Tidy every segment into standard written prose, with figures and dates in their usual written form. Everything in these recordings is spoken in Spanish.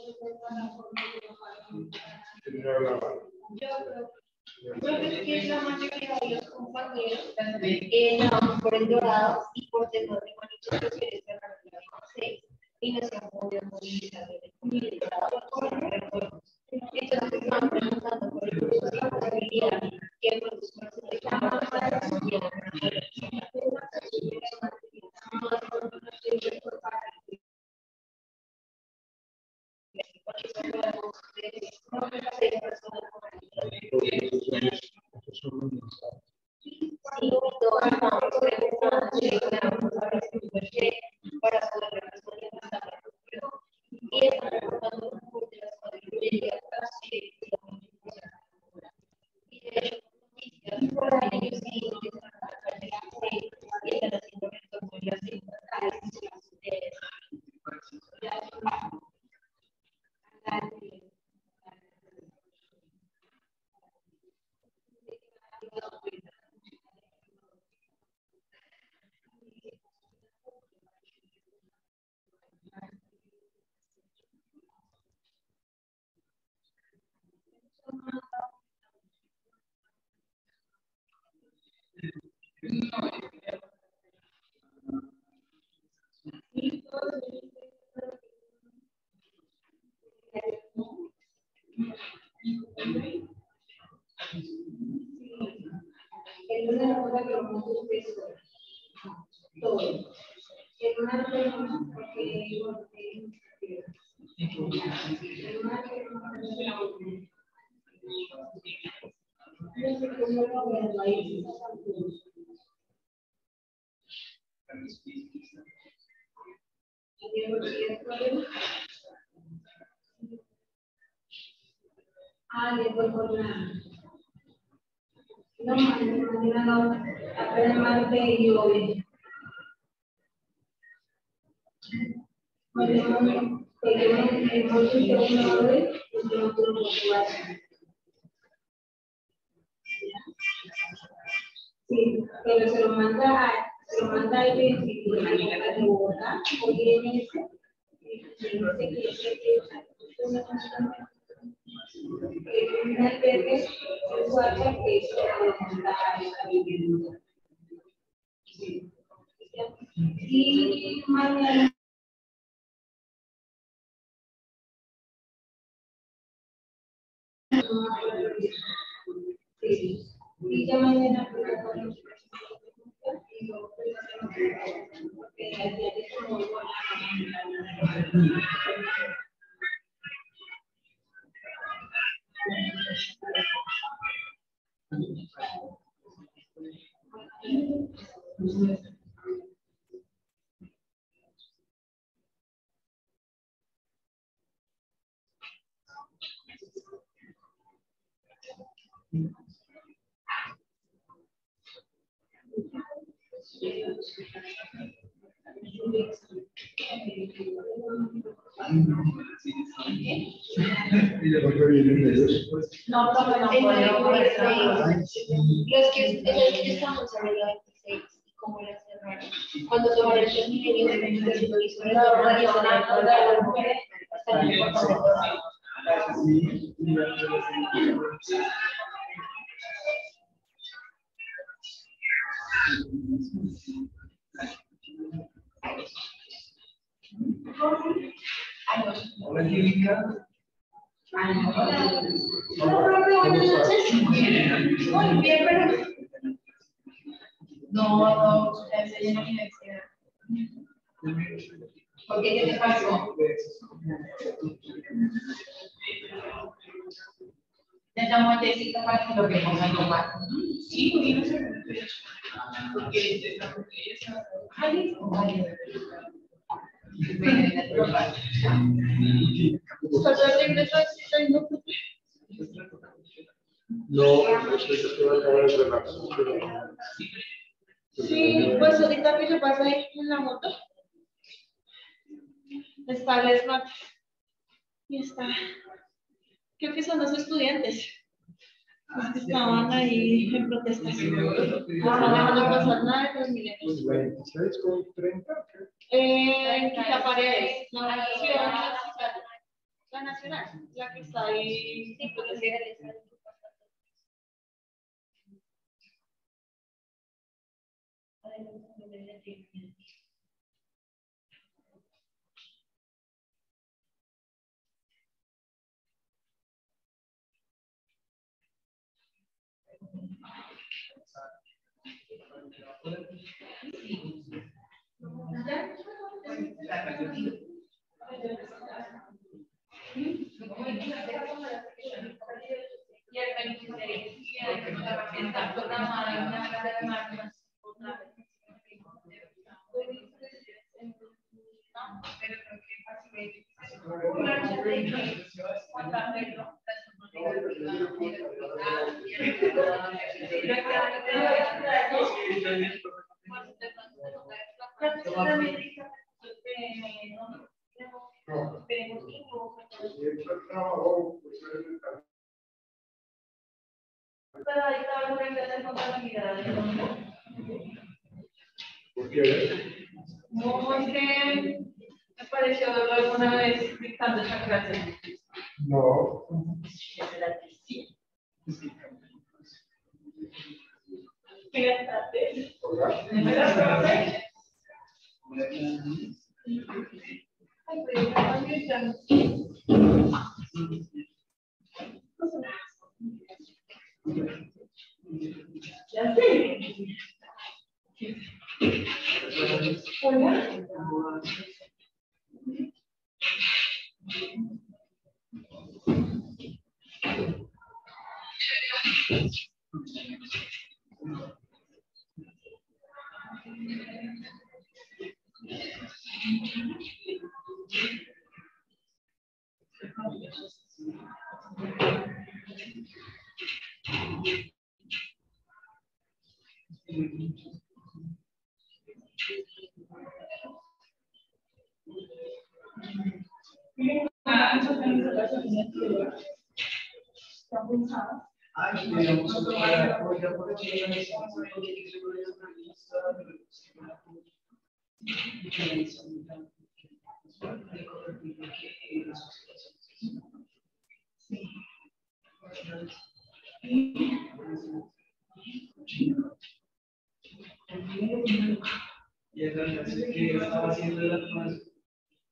Yo creo que la mayoría de los compañeros nadan por el Dorado y por temas de manipulación de la 6 y no se han podido movilizar el Dorado. Entonces estaban preguntando por el curso de posibilidad que por sus cursos de para poder responder y están reportando un curso de las cuadrillerías y de hecho ellos sí y están haciendo retorno y haciendo Sí, pero se lo manda al principio de la llegada de Bogotá, porque en ese y mañana y ya mañana no, los que estamos en la 26, como era cerrar, cuando tomaron el Transmilenio, lo hizo la organización de las mujeres, están en Hola, Angélica. Buenas noches. Muy bien, pero no, estoy en la universidad. ¿Por qué? ¿Qué te pasó? Te llamo a Jessica para que lo veamos a tomar. Sí, muy bien. Porque sí, pues ahorita que se pasa ahí en la moto. Está el Smart. Y está. Creo que son los estudiantes. Los que estaban ahí en protestas. No me van a pasar nada de Transmilenio. 26 con 30. Quita Paredes, la universidad. nacional, la que está ahí. Sí, porque si era el estadio. ¿Por qué? No, es que me pareció verlo alguna vez dictando esa clase. No. Sí. Buenas tardes. Hola. Buenas tardes.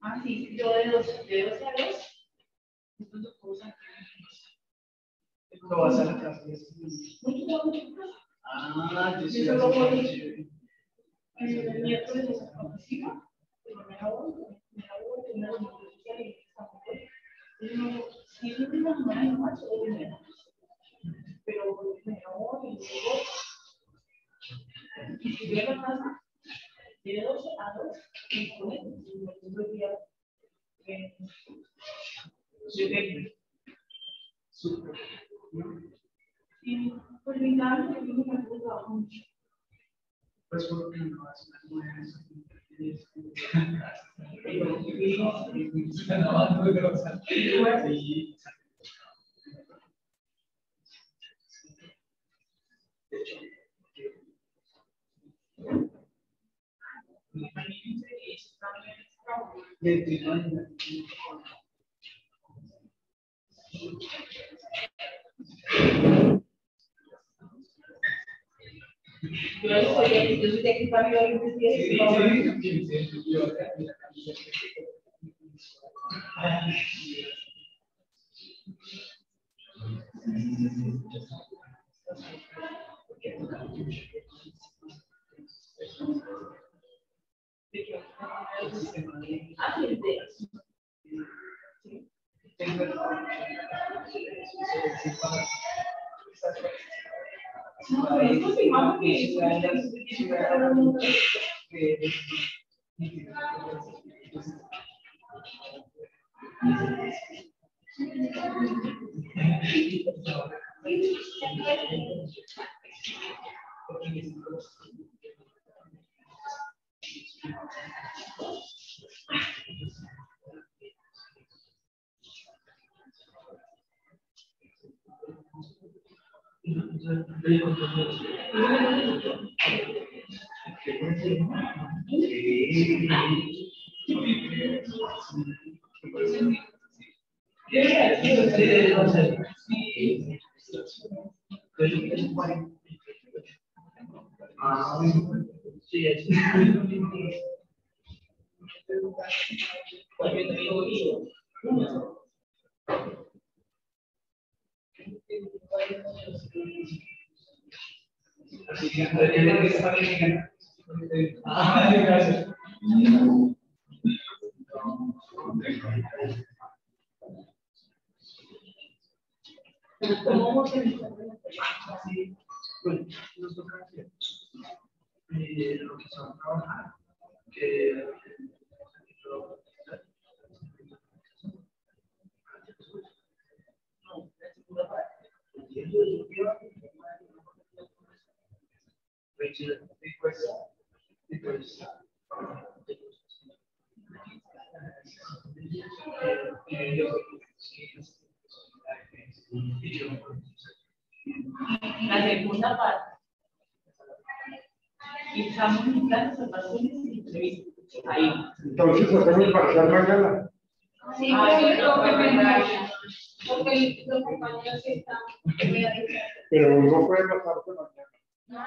Ah, sí, yo de 12 años. ¿Cómo vas a la clase? Ah, yo sí. El miércoles de San Francisco, me hago una noticia de si es una semana en marzo o en enero, pero me hago y luego, y si voy a la casa, de 12 a 2, y con el día Súper. y pues mi casa, yo me trabajo mucho. Pues porque no hace las mujeres. Yo soy de aquí para La segunda parte. Y estamos en planes, observaciones y entrevistas. Ahí. Entonces hacemos el parcial mañana. Sí, porque los compañeros están. Pero no puede pasarse mañana. No.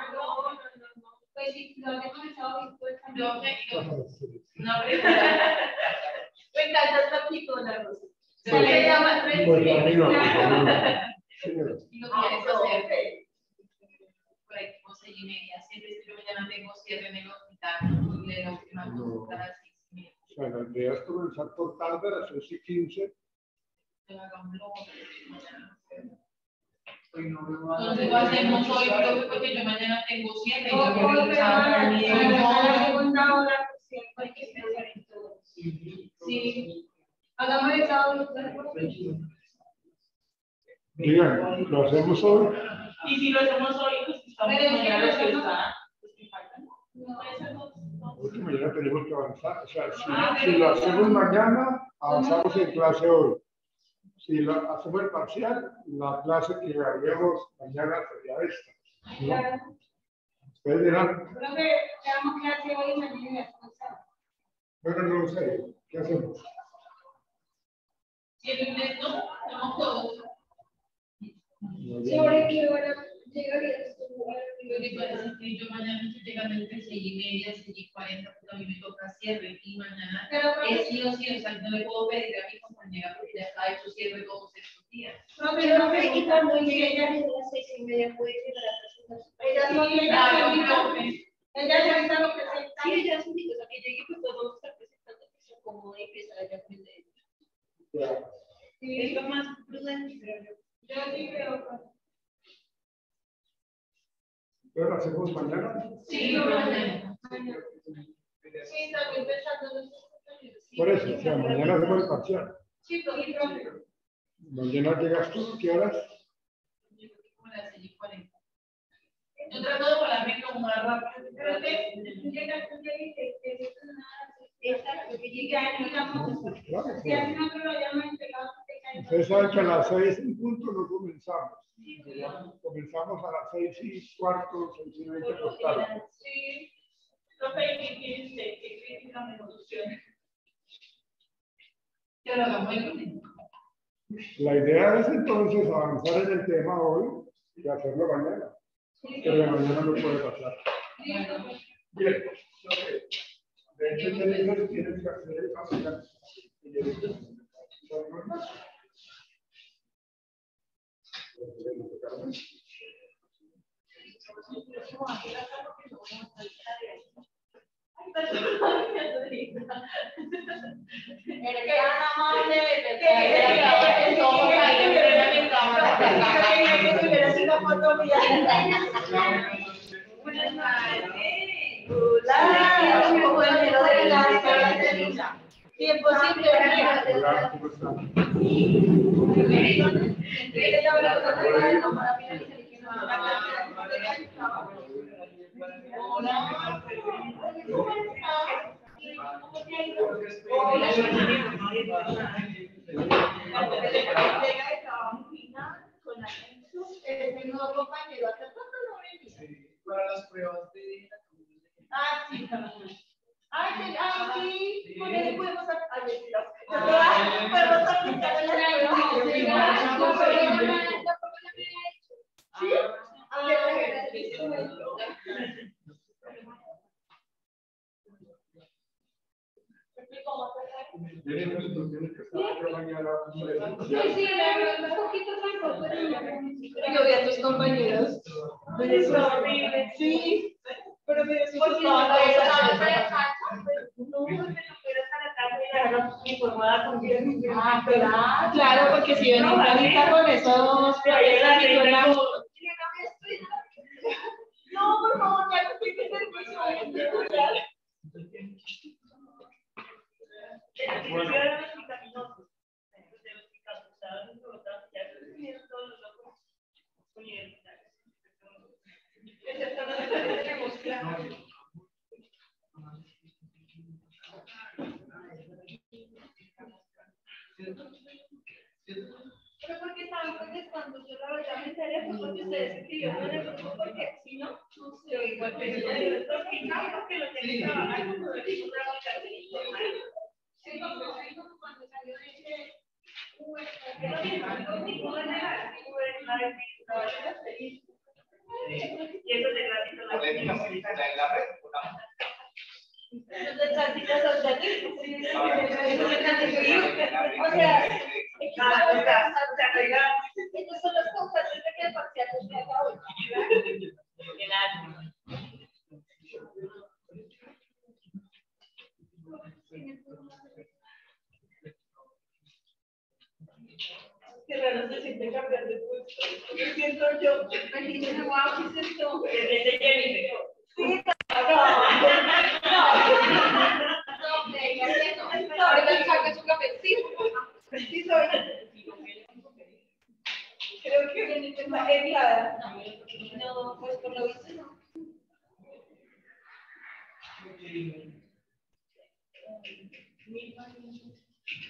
Pues si lo hemos estado dispuestos. No, me encanta esta picona, Rosa. Se le llama Pues a mí no. y no quieres hacer por ahí como 6:30. Siempre yo mañana tengo cierre en el hospital y de la última consulta a las 6:30. O sea, la idea es comenzar por tarde a las 6:15. Entonces lo hacemos hoy, profe, porque yo mañana tengo cierre. Sí. Hagamos el sábado. Digan, ¿lo hacemos hoy? Y si lo hacemos hoy, pues estamos mañana los que están. Porque mañana tenemos que avanzar. O sea, si lo hacemos mañana, avanzamos en clase hoy. Si lo hacemos el parcial, la clase que haríamos mañana sería esta, ¿no? Ustedes dirán, Creo que tenemos que hacer hoy y mañana. bueno, no lo sé, ¿qué hacemos? Si el inglés no todos. Sí, ahora que hora llegaría. Lo que pasa es que yo mañana estoy llegando entre 6:30 y 6:40, porque a mí me toca cierre y mañana es sí o sí, o sea, no le puedo pedir a mi compañera porque ya está hecho cierre todos estos días. Y cuando llegue a las 6:30 puede llegar a presentar. Ella no ella ya está lo presenta. Sí, ella es única, o sea, que llegue pues todos vamos a estar presentando que se acomode y empezar a aprender. Sí, es lo más prudente, creo yo. Yo sí creo. ¿Pero lo hacemos mañana? Sí, mañana. Sí, también pensando en los compañeros. Por eso, o sea, mañana hacemos el parcial. Sí, profe. Mañana llegas tú, ¿qué horas? Yo creo que como las 6:40. Yo trato de volarme como más rápido. Pero que llega tú y que esto es nada. Exacto, que llegue a Pues claro, si a nosotros lo llaman entregado, ustedes saben que a las 6 en punto no comenzamos. Comenzamos a las 6:15, 6:20 por tarde. Sí. Profe, ¿qué quiere usted? ¿Qué crítica me soluciona? Que lo hagamos hoy. La idea es entonces avanzar en el tema hoy y hacerlo mañana. Pero mañana no puede pasar. Bien, de hecho, tienes que hacer el parcial. Tiempo simple. Hola, ¿cómo están? Para las pruebas de Ah, sí, sí, con él podemos aplicar la prueba. Tiene que estar yo mañana. Sí, un poquito mejor, pero Yo vi a tus compañeros. es horrible. Sí, pero me decís Porque que no, estaban pero todos para así. casa, pues, no, porque no quiero estar acá y dejarlo informada con bien. Claro, porque si ven ahorita con esos protestas y con la... No, por favor, ya no estoy de servicio, voy a escuchar. Bueno. Pero porque estaban contestando, yo la verdad me enteré fue porque ustedes escribieron en el grupo, porque si no, no sé, igual que yo digo, porque lo tengo que trabajar, como lo digo, trabajar de informal. Sí, cuando salió ese, que lo mismo, conmigo van a dar, y eso de ratito la de tránsito social, o sea, estos son los constantes de que el parcial no se haga hoy. Qué raro se siente cambiar de puesto. Me siento yo. Me dice, wow, ¿qué es esto? Desde Jennifer. Sí, no. Ahorita saca su café. Sí, soy. Creo que Jennifer está enviada. No, pues por lo visto no.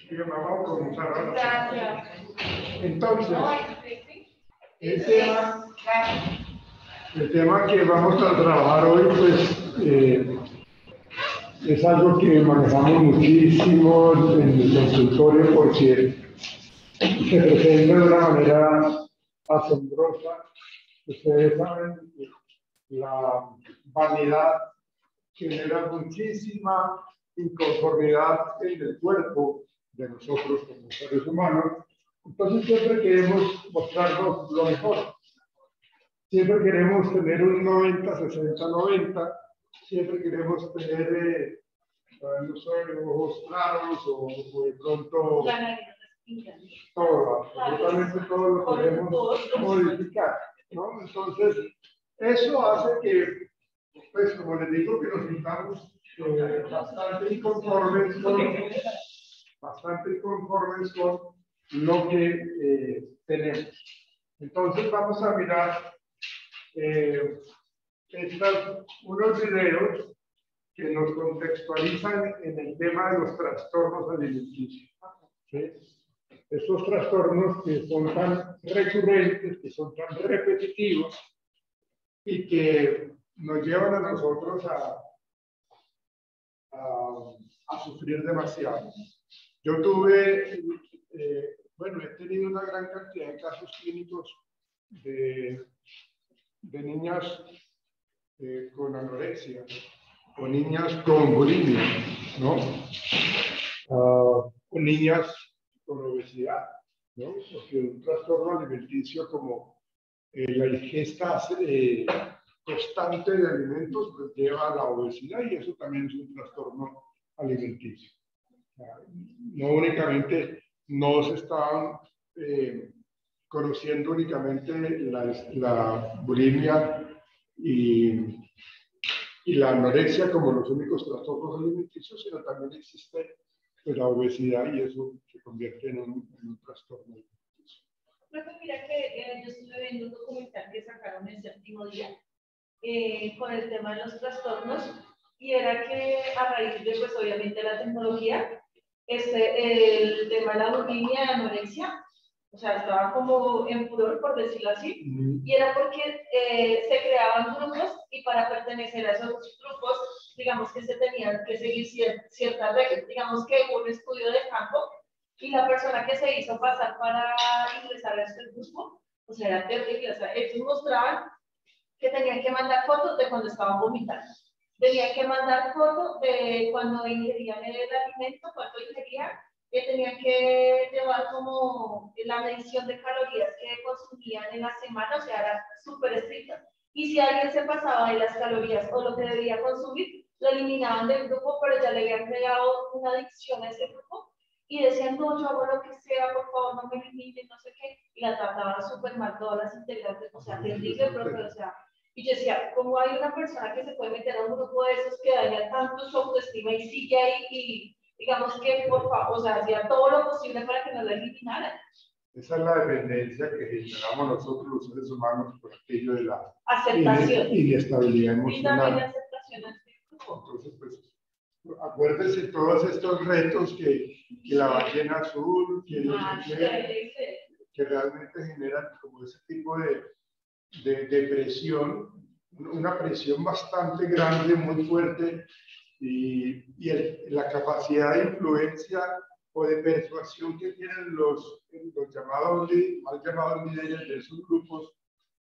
Vamos a comenzar ahora. Gracias. Entonces, el tema que vamos a trabajar hoy, pues, es algo que manejamos muchísimo en el consultorio porque se presenta de una manera asombrosa. Ustedes saben que la vanidad genera muchísima inconformidad en el cuerpo de nosotros como seres humanos. Entonces siempre queremos mostrarnos lo mejor. Siempre queremos tener un 90, 60, 90. Siempre queremos tener, no sé, ojos claros o de pronto todo, absolutamente todo lo queremos modificar, ¿no? Entonces, eso hace que, pues como les digo, que nos sintamos bastante inconformes con lo que tenemos. Entonces vamos a mirar unos videos que nos contextualizan en el tema de los trastornos alimenticios. ¿Sí? Estos trastornos que son tan recurrentes, que son tan repetitivos y que nos llevan a nosotros a sufrir demasiado. Yo tuve, bueno, he tenido una gran cantidad de casos clínicos de niñas con anorexia o niñas con bulimia, ¿no? O niñas con obesidad, ¿no? Porque un trastorno alimenticio como la ingesta constante de alimentos pues, lleva a la obesidad y eso también es un trastorno alimenticio. No únicamente, no se estaban conociendo únicamente la bulimia y la anorexia como los únicos trastornos alimenticios, sino también existe la obesidad y eso se convierte en un trastorno alimenticio. Mira que yo estuve viendo un documental que sacaron el séptimo día con el tema de los trastornos y era que a raíz de, pues obviamente la tecnología, el tema de la bulimia, la anorexia, o sea, estaba como en furor, por decirlo así, y era porque se creaban grupos y para pertenecer a esos grupos, digamos que se tenían que seguir ciertas reglas, digamos que hubo un estudio de campo y la persona que se hizo pasar para ingresar a este grupo, o sea, era terrible, o sea, ellos mostraban que tenían que mandar fotos de cuando estaban vomitando, tenían que mandar fotos de cuando ingerían el alimento, cuánto ingerían, que tenían que llevar como la medición de calorías que consumían en la semana, o sea, era súper estricta. Y si alguien se pasaba de las calorías o lo que debía consumir, lo eliminaban del grupo, pero ya le habían creado una adicción a ese grupo y decían, no, yo hago lo que sea, por favor, no me eliminen, no sé qué, y la trataban súper mal todas las integrantes, o sea, terrible, profe, o sea, y yo decía, ¿cómo hay una persona que se puede meter a un grupo de esos que daña tanto su autoestima y sigue ahí y digamos que, por favor, o sea, hacía todo lo posible para que no la eliminaran? Esa es la dependencia que generamos nosotros los seres humanos por aquello de la aceptación. Inestabilidad Y también la emocional. aceptación al grupo. Entonces, pues, acuérdense todos estos retos que la ballena azul, que realmente generan como ese tipo de presión, una presión bastante grande, muy fuerte, y la capacidad de influencia o de persuasión que tienen los llamados, mal llamados líderes de esos grupos,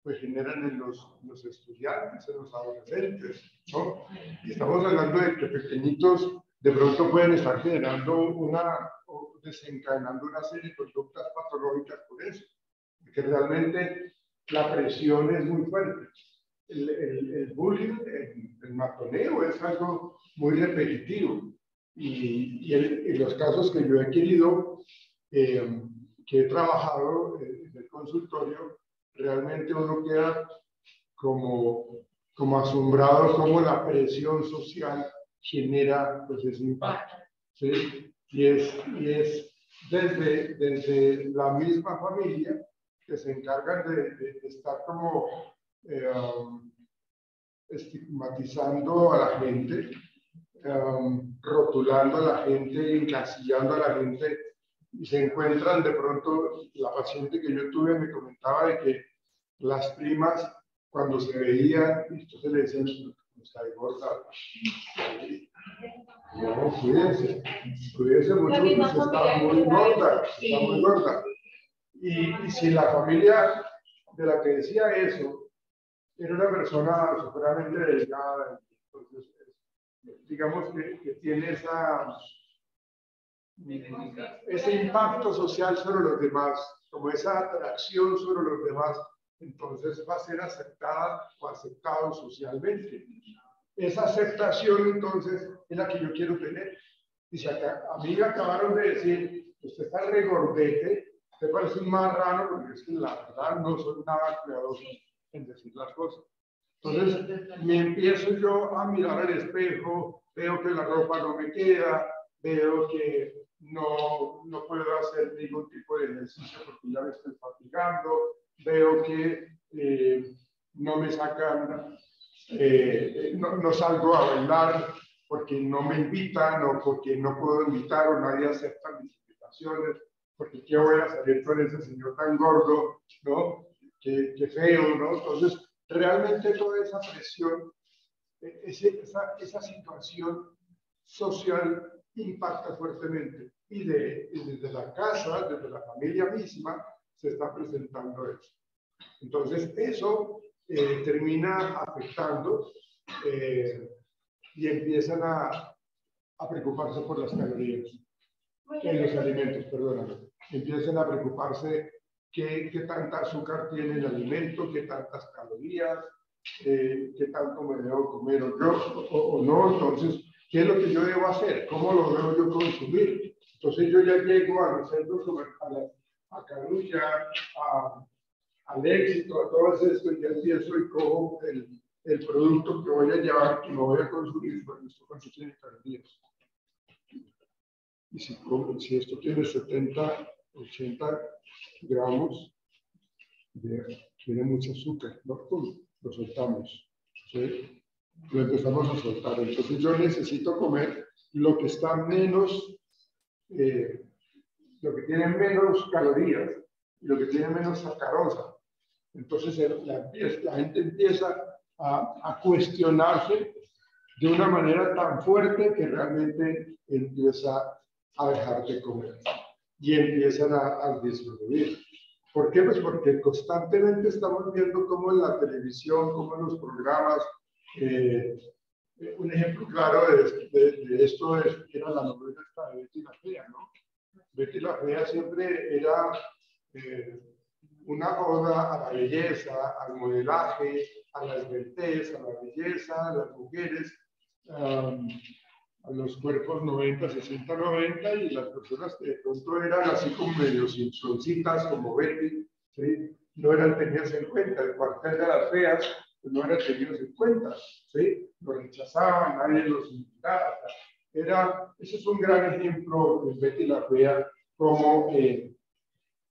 pues generan en los estudiantes, en los adolescentes, ¿no? Y estamos hablando de que pequeñitos de pronto pueden estar generando o desencadenando una serie de conductas patológicas por eso, porque realmente la presión es muy fuerte. El bullying, el matoneo es algo muy repetitivo. Y en los casos que yo he querido, que he trabajado en el consultorio, realmente uno queda como asombrado cómo la presión social genera pues, ese impacto. ¿Sí? Y es desde la misma familia que se encargan de estar como estigmatizando a la gente, rotulando a la gente, encasillando a la gente, y se encuentran de pronto, la paciente que yo tuve me comentaba de que las primas, cuando se veían, entonces le decían, está gorda. No, cuídense mucho, pues está muy gorda, está muy gorda. Y si la familia de la que decía eso era una persona supremamente delgada, entonces digamos que tiene ese impacto social sobre los demás, como esa atracción sobre los demás, entonces va a ser aceptada o aceptado socialmente. Esa aceptación entonces es la que yo quiero tener. Y si a mí me acabaron de decir, usted está regordete, usted parece un marrano, porque es que la verdad no soy nada cuidadoso en decir las cosas. Entonces me empiezo yo a mirar al espejo, veo que la ropa no me queda, veo que no puedo hacer ningún tipo de ejercicio porque ya me estoy fatigando, veo que no me sacan, no salgo a bailar porque no me invitan o porque no puedo invitar o nadie acepta mis invitaciones, porque qué voy a salir con ese señor tan gordo, ¿no? Qué feo, ¿no? Entonces, realmente toda esa presión, esa situación social impacta fuertemente y desde la casa, desde la familia misma, se está presentando eso. Entonces, eso termina afectando y empiezan a preocuparse por las calorías en los alimentos, perdóname. Empiezan a preocuparse qué tanta azúcar tiene el alimento, qué tantas calorías, qué tanto me debo comer o no. Entonces, ¿qué es lo que yo debo hacer? ¿Cómo lo debo yo consumir? Entonces yo ya llego a los centros, a Carulla, al Éxito, a todo eso, y ya empiezo y cojo el producto que voy a llevar, que lo voy a consumir, porque esto cuánto tiene calorías. Y si esto tiene 70, 80 gramos, tiene mucho azúcar, ¿no? Lo soltamos, ¿sí? Lo empezamos a soltar. Entonces yo necesito comer lo que está menos, lo que tiene menos calorías, lo que tiene menos sacarosa. Entonces la gente empieza a cuestionarse de una manera tan fuerte que realmente empieza a dejar de comer y empiezan a disminuir. ¿Por qué? Pues porque constantemente estamos viendo cómo en la televisión, cómo en los programas, un ejemplo claro de esto era la novela esta de Betty la Fea, ¿no? Betty la Fea siempre era una oda a la belleza, al modelaje, a la esbeltez, a la belleza, a las mujeres, a los cuerpos 90, 60, 90, y las personas que de pronto eran así como medio simpsoncitas, como Betty, ¿sí? No eran tenidas en cuenta. El cuartel de las feas pues, no eran tenidos en cuenta, ¿sí? Lo rechazaban, nadie los invitaba. Ese es un gran ejemplo de Betty la Fea, como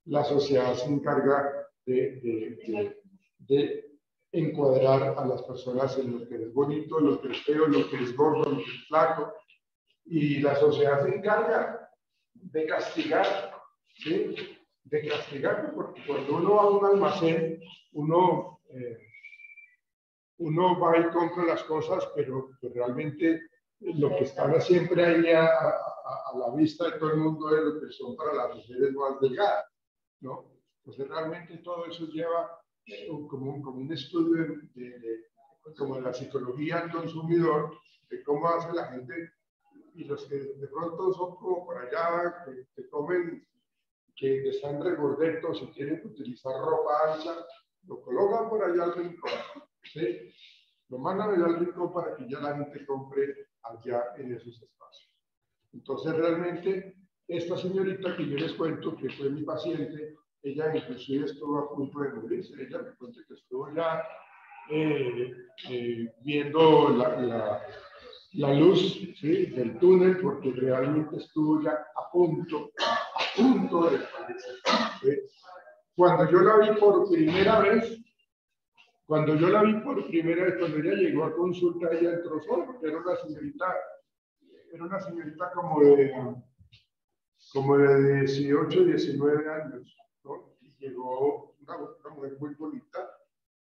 la sociedad se encarga de encuadrar a las personas en lo que es bonito, lo que es feo, lo que es gordo, lo que es flaco, y la sociedad se encarga de castigar, ¿sí? De castigar, porque cuando uno va a un almacén, uno va y compra las cosas, pero pues, realmente lo que está siempre ahí a la vista de todo el mundo es lo que son para las mujeres más delgadas, ¿no? Entonces realmente todo eso lleva como un estudio como de la psicología del consumidor, de cómo hace la gente, y los que de pronto son como por allá, que comen, que están regordetos y quieren utilizar ropa ancha, lo colocan por allá al rincón, ¿sí? Lo mandan allá al rincón para que ya la gente compre allá en esos espacios. Entonces realmente esta señorita que yo les cuento, que fue mi paciente, ella inclusive estuvo a punto de morirse. Ella me cuenta que estuvo ya viendo la luz, ¿sí? Del túnel, porque realmente estuvo ya a punto de fallecer, ¿sí? Cuando yo la vi por primera vez, cuando ella llegó a consulta, ella entró sola, porque era una señorita como de 18, 19 años, ¿no? Y llegó una mujer muy bonita,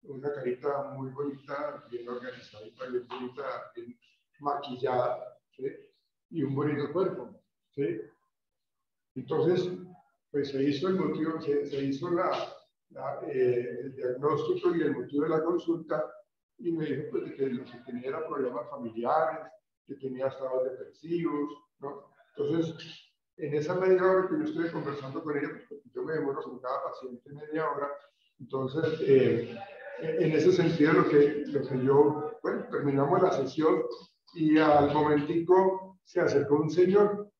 una carita muy bonita, bien organizadita, bien bonita, bien maquillada, ¿sí? Y un bonito cuerpo, ¿sí? Entonces, pues se hizo el motivo, se hizo el diagnóstico y el motivo de la consulta, y me dijo pues, que lo que tenía era problemas familiares, que tenía estados depresivos, ¿no? Entonces, en esa media hora que yo estuve conversando con ella, pues, yo me demoro con cada paciente media hora, entonces, en ese sentido, lo que yo, bueno, terminamos la sesión y al momentico se acercó un señor.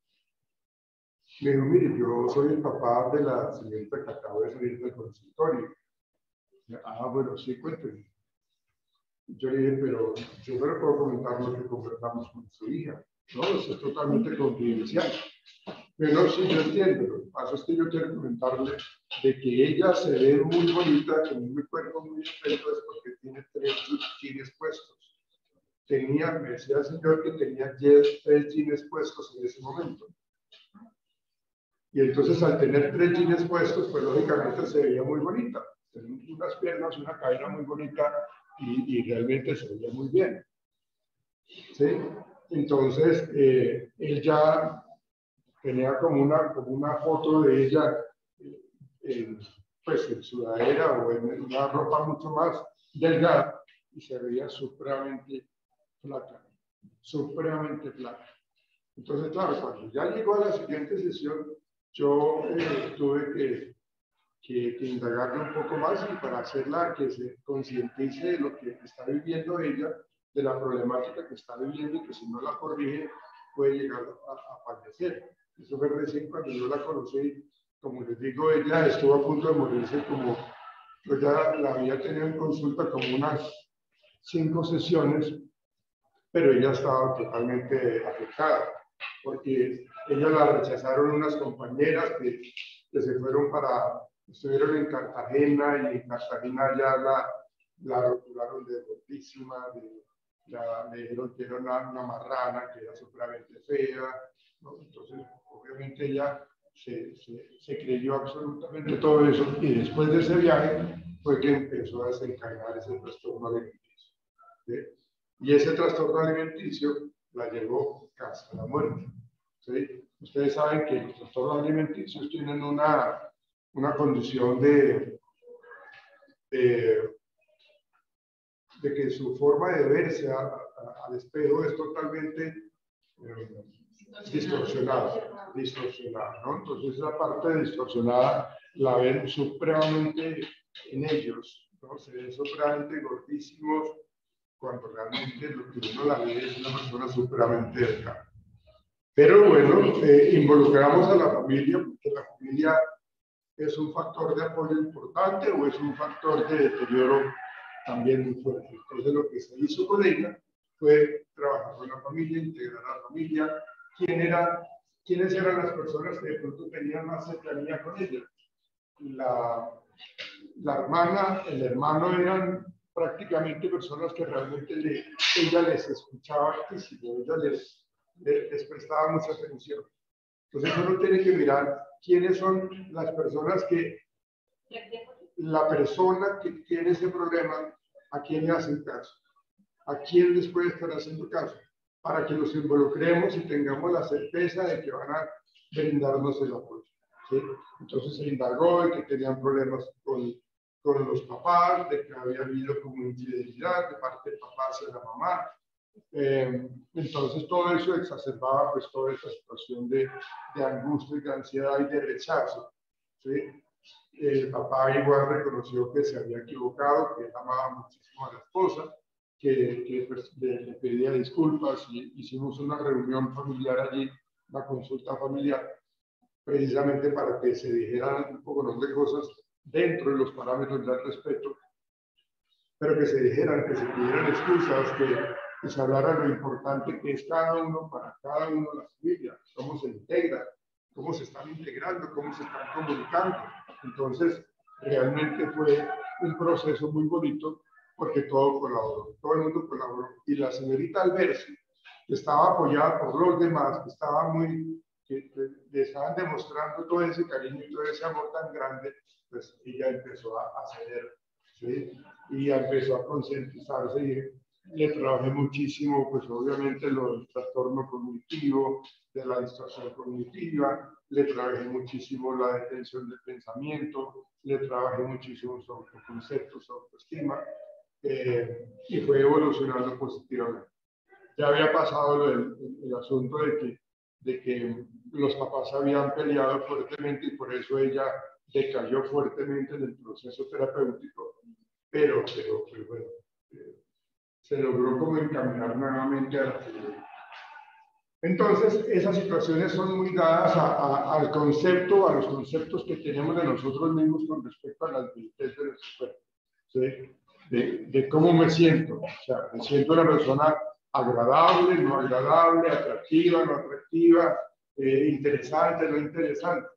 Me dijo, mire, yo soy el papá de la señorita que acabo de salir del consultorio. Ah, bueno, sí, cuénteme. Yo le dije, pero yo no le puedo comentar lo que conversamos con su hija. No, eso es totalmente confidencial. Pero no, sí, yo entiendo. Lo que pasa es que yo quiero comentarle de que ella se ve muy bonita, con un cuerpo muy esbelto, es porque tiene 3 jeans puestos. Me decía el señor que tenía 3 jeans puestos en ese momento. Y entonces al tener 3 jeans puestos, pues lógicamente se veía muy bonita. Tenía unas piernas, una cadera muy bonita y realmente se veía muy bien. ¿Sí? Entonces, él ya tenía como una foto de ella pues en sudadera o en una ropa mucho más delgada y se veía supremamente flaca, supremamente flaca. Entonces, claro, cuando ya llegó a la siguiente sesión, yo tuve que indagarle un poco más y para hacerla que se concientice de lo que está viviendo ella, de la problemática que está viviendo y que si no la corrige puede llegar a fallecer. Eso fue recién cuando yo la conocí, como les digo, ella estuvo a punto de morirse como, pues ya la había tenido en consulta como unas 5 sesiones, pero ella estaba totalmente afectada, porque ella la rechazaron unas compañeras que se fueron estuvieron en Cartagena, y en Cartagena ya la rotularon de gordísima, le dijeron que era una marrana, que era supremamente fea, ¿no? Entonces, obviamente ella se creyó absolutamente todo eso, y después de ese viaje fue que empezó a desencadenar ese trastorno alimenticio, ¿sí? Y ese trastorno alimenticio la llevó casi a la muerte, ¿sí? Ustedes saben que los trastornos alimenticios tienen una condición de que su forma de verse al espejo es totalmente distorsionada, ¿no? Entonces esa parte distorsionada la ven supremamente en ellos, ¿no? Se ven supremamente gordísimos cuando realmente lo que uno la ve es una persona supremamente delgada. Pero bueno, involucramos a la familia, porque la familia es un factor de apoyo importante o es un factor de deterioro también muy fuerte. Entonces lo que se hizo con ella fue trabajar con la familia, integrar a la familia. ¿Quiénes eran las personas que de pronto tenían más cercanía con ella? La hermana, el hermano eran prácticamente personas que realmente ella les escuchaba hartísimo, ella les prestaba mucha atención. Entonces uno tiene que mirar quiénes son las personas que la persona que tiene ese problema, a quién le hacen caso, a quién les puede estar haciendo caso, para que los involucremos y tengamos la certeza de que van a brindarnos el apoyo, ¿sí? Entonces se indagó de que tenían problemas con los papás, de que había habido como infidelidad de parte del papá hacia la mamá. Entonces todo eso exacerbaba pues toda esa situación de angustia, de ansiedad y de rechazo, ¿sí? El papá igual reconoció que se había equivocado, que él amaba muchísimo a la esposa, que pues, le pedía disculpas y hicimos una reunión familiar allí, una consulta familiar, precisamente para que se dijeran un poco de cosas dentro de los parámetros del respeto, pero que se dijeran, que se pidieran excusas, que se hablara lo importante que es cada uno para cada uno de la familia, cómo se integra, cómo se están integrando, cómo se están comunicando. Entonces, realmente fue un proceso muy bonito porque todo colaboró, todo el mundo colaboró. Y la señorita Alberti, que estaba apoyada por los demás, que estaba que le estaban demostrando todo ese cariño y todo ese amor tan grande, pues ella empezó a ceder, ¿sí? Y empezó a concientizarse y le trabajé muchísimo, pues obviamente lo del trastorno cognitivo, de la distorsión cognitiva, le trabajé muchísimo la detención del pensamiento, le trabajé muchísimo su autoconcepto, su autoestima, y fue evolucionando positivamente. Ya había pasado el asunto de que los papás habían peleado fuertemente y por eso ella decayó fuertemente en el proceso terapéutico, pero bueno, se logró como encaminar nuevamente a la felicidad. Entonces, esas situaciones son muy dadas al concepto, a los conceptos que tenemos de nosotros mismos con respecto a la adultez de nuestro cuerpo, ¿sí? De cómo me siento. O sea, me siento una persona agradable, no agradable, atractiva, no atractiva, interesante, no interesante,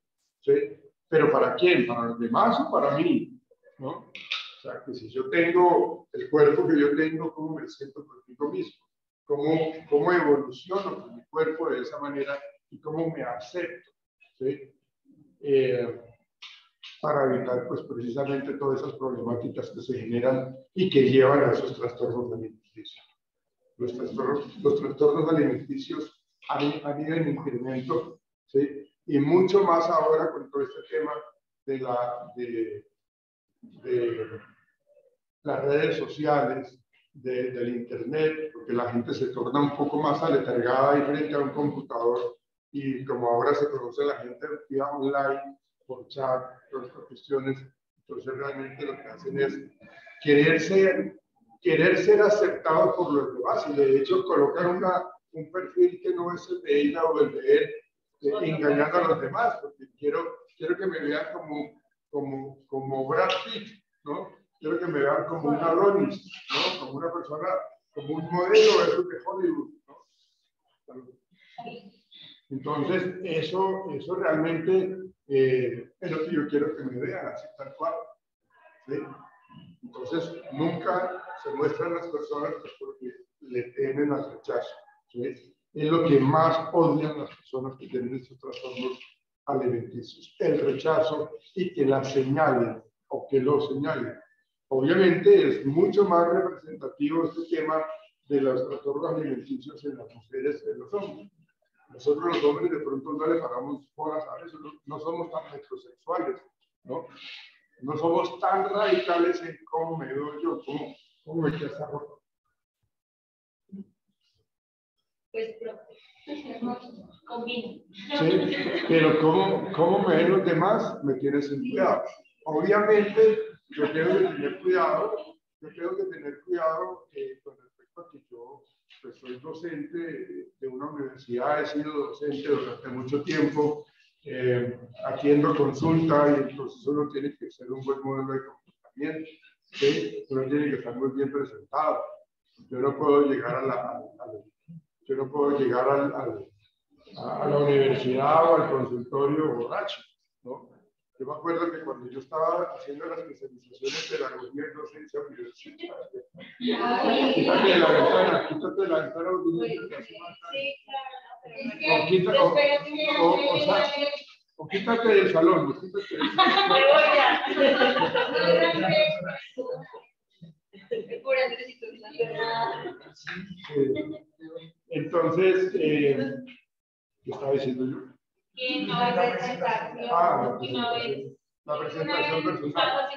¿sí? Pero ¿para quién? ¿Para los demás o para mí? ¿No? O sea, que si yo tengo el cuerpo que yo tengo, ¿cómo me siento conmigo mismo? ¿Cómo evoluciono con mi cuerpo de esa manera y cómo me acepto? ¿Sí? Para evitar pues, precisamente todas esas problemáticas que se generan y que llevan a esos trastornos alimenticios. Los trastornos alimenticios han ido en incremento, ¿sí? Y mucho más ahora con todo este tema de las redes sociales, del internet, porque la gente se torna un poco más aletargada ahí frente a un computador y como ahora se conoce la gente vía online, por chat, por estas cuestiones, entonces realmente lo que hacen es querer ser aceptado por los demás y de hecho colocar un perfil que no es el de ella o el de él, engañando a los demás, porque quiero que me vean como Brad Pitt, ¿no? Quiero que me vean como un Adonis, ¿no? Como una persona, como un modelo de esos de Hollywood, ¿no? Entonces, eso realmente es lo que yo quiero que me vean, así tal cual, ¿sí? Entonces, nunca se muestran las personas porque le temen al rechazo, ¿sí? Es lo que más odian las personas que tienen estos trastornos alimenticios, el rechazo y que la señalen o que lo señalen. Obviamente es mucho más representativo este tema de los trastornos alimenticios en las mujeres que en los hombres. Nosotros los hombres de pronto no le paramos bolas a eso, no somos tan heterosexuales, ¿no? No somos tan radicales en cómo me veo yo, cómo me queda esa ropa. Pues, combino. ¿Sí? Pero ¿cómo me ven los demás? Me tiene sin cuidado. Obviamente, yo tengo que tener cuidado, con respecto a que yo pues, soy docente de una universidad, he sido docente durante mucho tiempo, atiendo consulta y entonces uno tiene que ser un buen modelo de comportamiento, ¿sí? Uno tiene que estar muy bien presentado. Yo no puedo llegar a la universidad o al consultorio borracho, ¿no? Yo me acuerdo que cuando yo estaba haciendo la especialización en pedagogía y docencia universitaria, quítate de la ventana, o quítate del salón, Entonces, ¿qué estaba diciendo yo? La presentación personal.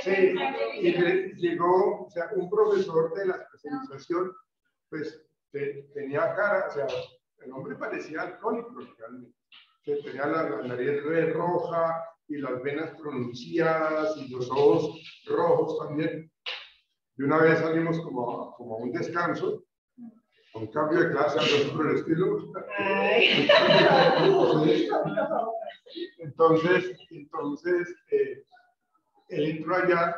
Sí, y llegó, o sea, un profesor de la especialización, pues tenía cara, o sea, el hombre parecía alcohólico realmente. Que tenía la nariz red roja y las venas pronunciadas y los ojos rojos también. Y una vez salimos como a un descanso, a un cambio de clase, algo por el estilo. Entonces él entró allá,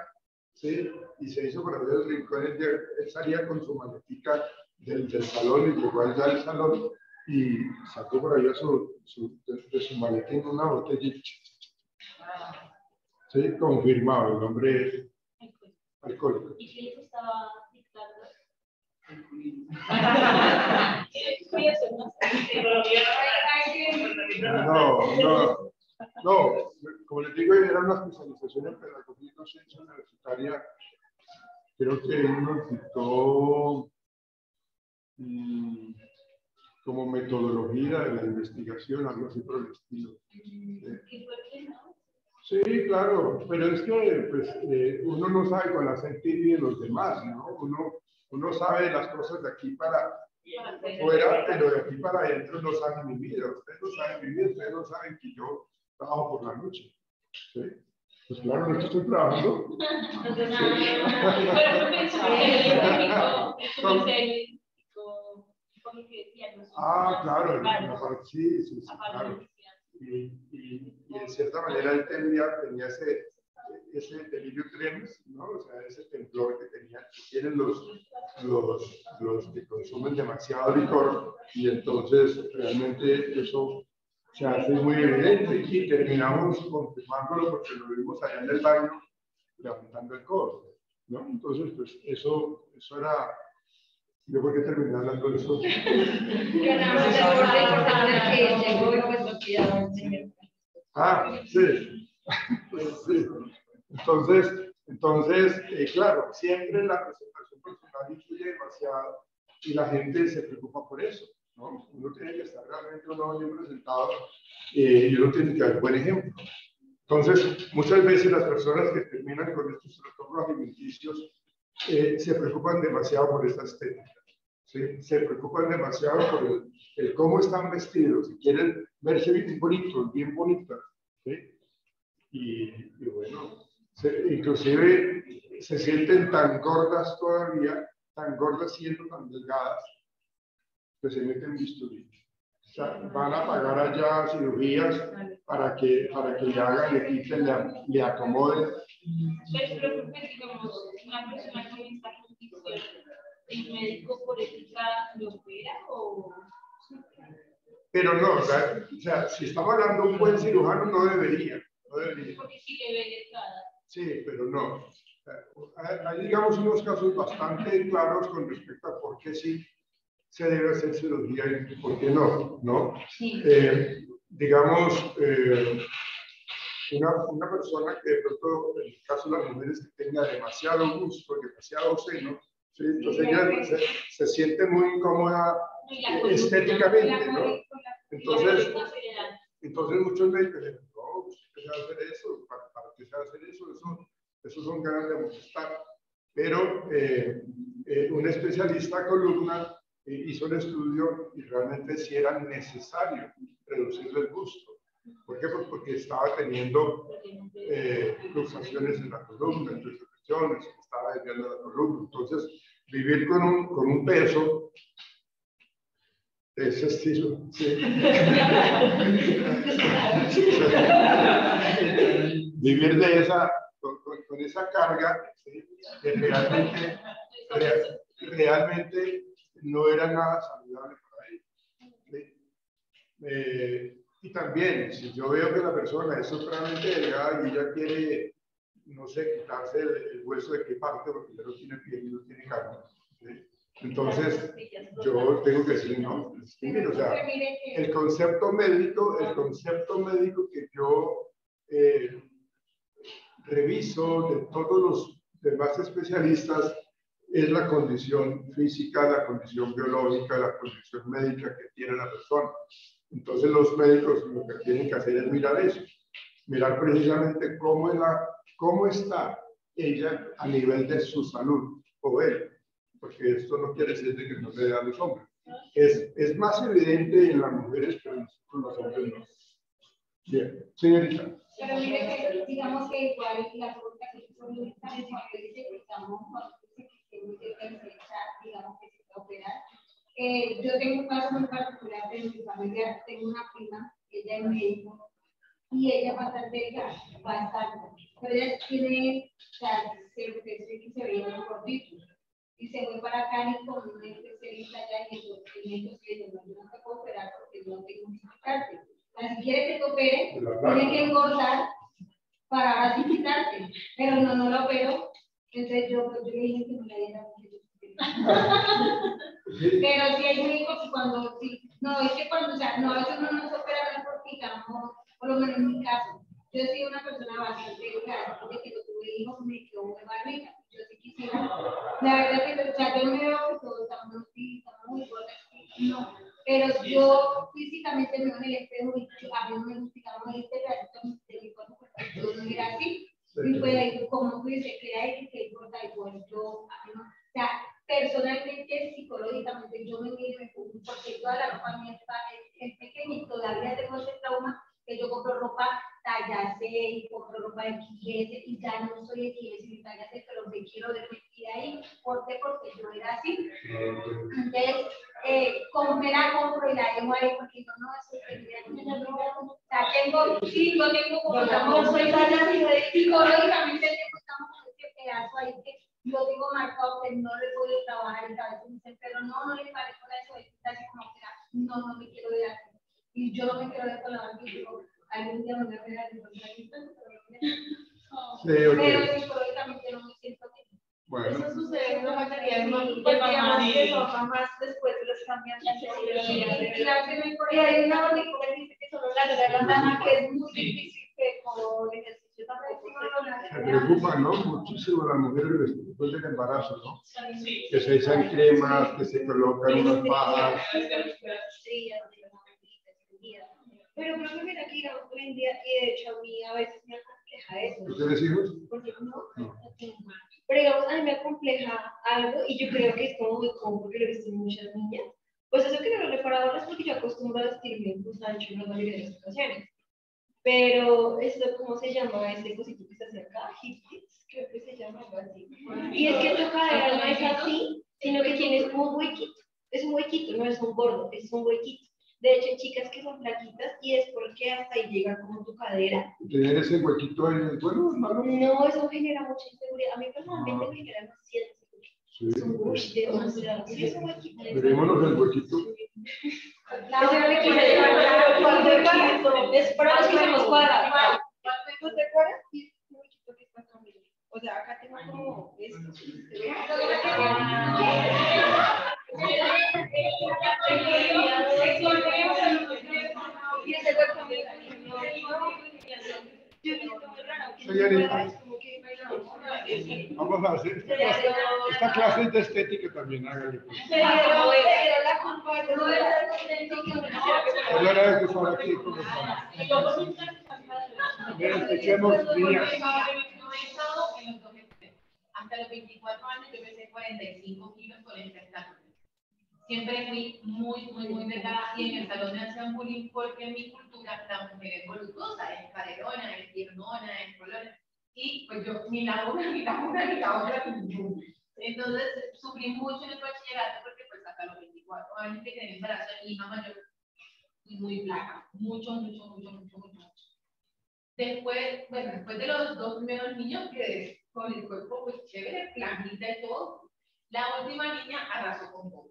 ¿sí? Y se hizo por abrir el rincón. Él salía con su maletica del salón y llegó allá al salón y sacó por allá de su maletín una botella. Sí, confirmado, el hombre es alcohólico. ¿Y qué estaba dictando? No, como les digo, era una especialización en pedagogía y docencia universitaria. Creo que él nos dictó como metodología de la investigación, algo así por el estilo. Sí, claro, pero es que pues, uno no sabe con la sentir de los demás, ¿no? Uno sabe las cosas de aquí para afuera, pero de aquí para adentro no saben mi vida. Ustedes no saben mi vida, ustedes no saben que yo trabajo por la noche. ¿Sí? Pues claro, no estoy trabajando. Ah, claro, sí, claro. Y en cierta manera él tenía ese delirio tremens, ¿no? O sea, ese temblor que tienen los que consumen demasiado licor, y entonces realmente eso se hace muy evidente y terminamos confirmándolo porque lo vimos allá en el baño levantando el codo, ¿no? Entonces, pues eso era. Yo por qué terminé hablando de eso. Sí. Sí. Entonces, claro, siempre la presentación personal influye demasiado y la gente se preocupa por eso, ¿no? Uno tiene que estar realmente bien presentado y uno tiene que dar buen ejemplo. Entonces, muchas veces las personas que terminan con estos trastornos alimenticios se preocupan demasiado por esta estética, ¿sí? Se preocupan demasiado por el cómo están vestidos, si quieren verse bien bonitos, bien bonitas, ¿sí? Y bueno, inclusive se sienten tan gordas todavía, tan gordas siendo tan delgadas, que se meten bisturí. O sea, van a pagar allá cirugías para que le hagan, le quiten, le acomoden. Pero digamos, una persona con esta condición, ¿el médico por ética lo opera o...? Pero no, o sea, si estamos hablando de un buen cirujano, no debería. Porque sí le ve delgada. Sí, pero no. Hay, digamos, unos casos bastante claros con respecto a por qué sí se debe hacer cirugía y por qué no, ¿no? Sí. Digamos, una persona que de pronto, en el caso de las mujeres que tenga demasiado músculo, demasiado seno, ¿sí? Entonces ella se siente muy incómoda estéticamente, ¿no? Entonces muchos médicos dicen, no, ¿qué se va a hacer eso? ¿Para qué se va a hacer eso? Eso son ganas de molestar. Pero un especialista columna hizo un estudio y realmente sí era necesario reducirle el busto. ¿Por qué? Pues porque estaba teniendo luxaciones en la columna, infecciones, estaba desviando la columna. Entonces, vivir con un peso de ese estilo, sí. Vivir de esa, con esa carga, ¿sí? Que realmente no era nada saludable para ellos. ¿Sí? Y también, si yo veo que la persona es supremamente delgada y ella quiere, no sé, quitarse el hueso de qué parte, porque ya no tiene piel y no tiene carne, ¿sí? Entonces, yo tengo que decir, no, o sea, el concepto médico que yo reviso de todos los demás especialistas es la condición física, la condición biológica, la condición médica que tiene la persona. Entonces los médicos lo que tienen que hacer es mirar eso, mirar precisamente cómo está ella a nivel de su salud, o él, porque esto no quiere decir que no se dé a los hombres. Es más evidente en las mujeres, pero con los hombres no. Bien, señorita. Pero mire que, digamos que igual la pregunta que hizo Luisa, cuando dice que estamos, cuando dice que digamos que se puede operar. Yo tengo un caso muy particular de mi familia, tengo una prima, ella es médico, y ella es bastante delgada, bastante. Pero ella tiene, o sea, se veía muy gordito. Y se fue para Cali con un especialista allá y el documento se dice, no, yo no te puedo operar porque no tengo un quitarte. Si quieres que te opere, tienes que engordar para así quitarte. Pero no lo opero. Entonces yo le dije que me la diera mucho. Pero sí hay médicos que cuando, sí, no, es que cuando, o sea, no, a veces uno no se opera porque, digamos, por lo menos en mi caso, yo soy una persona bastante delgada, desde que no tuve hijos me quedó muy barriga, yo sí quisiera, la verdad que, o sea, yo me veo que todos estamos muy gordas, no, pero yo físicamente me veo en el espejo y a mí no me gusta, digamos, este pedacito de mi cuerpo, porque yo no era así, y pues, como tú dices, que hay que importa igual, yo, a mí no, o sea, personalmente, psicológicamente, yo me miro porque toda la ropa mía es pequeña y todavía tengo ese trauma que yo compro ropa talla 6, compro ropa de XS y ya no soy XS ni talla 6, pero me quiero desmentir ahí. ¿Por qué? Porque yo era así. Entonces, me la compro y la dejo ahí porque yo no o sea, yo tengo como yo soy talla 6, psicológicamente tengo ese pedazo ahí que yo tengo marcado que no le puedo trabajar y a veces me dicen, pero no le parezco a eso, es así como que no me quiero ver así. Y yo no me quiero ver con la barba y digo, algún día me voy a ver así, pero psicológicamente no me siento bien. Bueno. Eso sucede en la mayoría de mamás después les cambian la y hay una película que dice que solo la lana que es muy difícil que con ejercicio tampoco se preocupan, ¿no? Muchísimo las mujeres después del embarazo, ¿no? Sí. Que se echan cremas, que se colocan unas fajas. Pero creo que mira que digamos hoy en día, y de hecho a mí a veces me acompleja eso. ¿Tú tienes hijos? Porque no. Pero digamos, a mí me acompleja algo, y yo creo que es como muy común porque lo he visto en muchas niñas. Pues eso que no lo he reparado es porque yo acostumbro a vestirme pues ancho en la mayoría de las ocasiones. Pero esto, ¿cómo se llama? Este cosito que se hace acá, hip tips, creo que se llama algo así. Y es que tu cadera no es así, sino que tienes como un huequito. Es un huequito, no es un gordo, es un huequito. De hecho, hay chicas que son flaquitas y es porque hasta ahí llega como tu cadera. ¿Tener ese huequito en el cuello, hermano? No, eso genera mucha inseguridad. A mí personalmente me genera demasiada inseguridad. Sí. Es un huequito demasiado. Sí, es un huequito. Verémonos el huequito. Es para los que somos cuadrados. ¿Tú te acuerdas? Sí, un huequito que está conmigo. O sea, acá tengo como esto. Y ese hueco Señorita, vamos a hacer esta clase es de estética también, hágale. pero la culpa Es hora de que estar aquí con los padres. Miren, escuchemos, niñas. Hasta los 24 años yo pesé 45 kilos con el testáculo. Siempre fui muy delgada y en el salón me hacían bullying porque en mi cultura la mujer es voluptuosa, es caderona, es piernona, es colona. Y pues yo ni la una, ni la otra, ni ninguna. Entonces sufrí mucho en el bachillerato porque pues hasta los 24 años que quedé embarazada de mi hija mayor y muy flaca, mucho. Después, bueno, después de los 2 primeros niños quedé con el cuerpo pues chévere, planita y todo. La última niña arrasó con todo.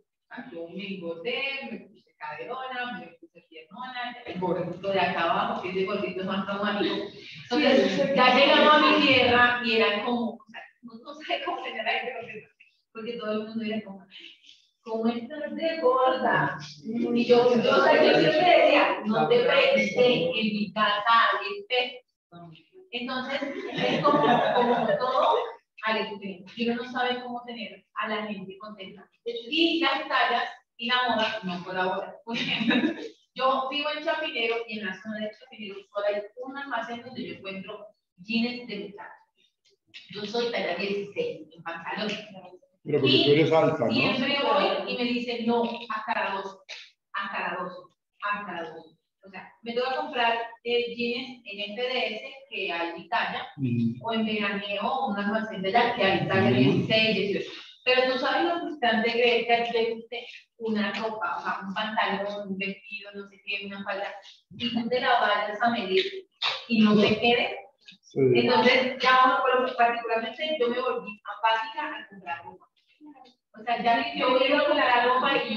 Yo me engordé, me puse caderona, me puse piernona, el gordito de acá abajo, que ese gordito es más traumático. Entonces, ya llegamos a mi tierra y eran como, o sea, no sé cómo tener la gente, porque todo el mundo era como estás de gorda. Y yo siempre decía, no te prestes en mi casa alguien te. Entonces, es como todo al extremo. Y uno no sabe cómo tener a la gente contenta. Y las tallas y la moda no colaboran. Por ejemplo, yo vivo en Chapinero y en la zona de Chapinero solo hay un almacén donde yo encuentro jeans de metal. Yo soy talla 16 en pantalón. Pero porque tú eres alta, ¿no? Siempre voy y me dicen, no, hasta la 2. O sea, me tengo que comprar jeans en FDS que hay mi talla, o en veraneo, un almacén de allá que hay talla 16, 18. Pero tú sabes lo frustrante que te guste una ropa, o sea, un pantalón, un vestido, no sé qué, una falda, y tú te la vayas a medir y no te quede. Sí. Entonces, ya uno, particularmente yo me volví apática al comprar ropa. O sea, ya yo iba a comprar la ropa y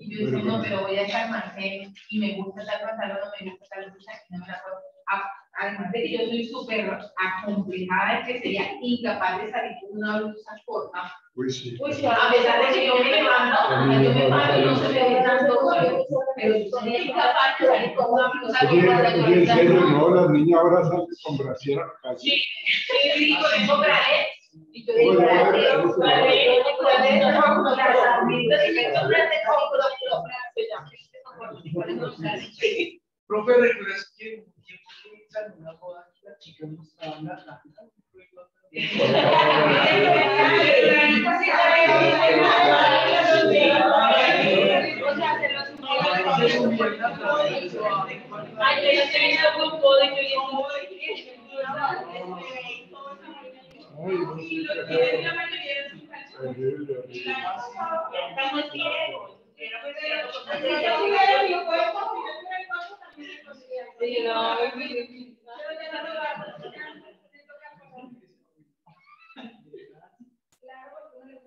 yo decía, no, pero voy a ese almacén y me gusta tal pantalón, no me gusta tal blusa, y no me la puedo. Además de que yo soy súper acomplejada, es que sería incapaz de salir con una blusa corta. Pues sí. A pesar de que yo me levanto, yo me paro y no se me ve tanto, pero yo sería incapaz de salir con una blusa corta. Oye, en serio, no, las niñas ahora salen con brasier casi. Sí, con eso bralé. Y yo digo, profe, ¿recuerdas que un tiempo en una boda que la chica no estaba en la tanda? Ay, no sé, la mayoría de sus canciones. Estamos ciegos.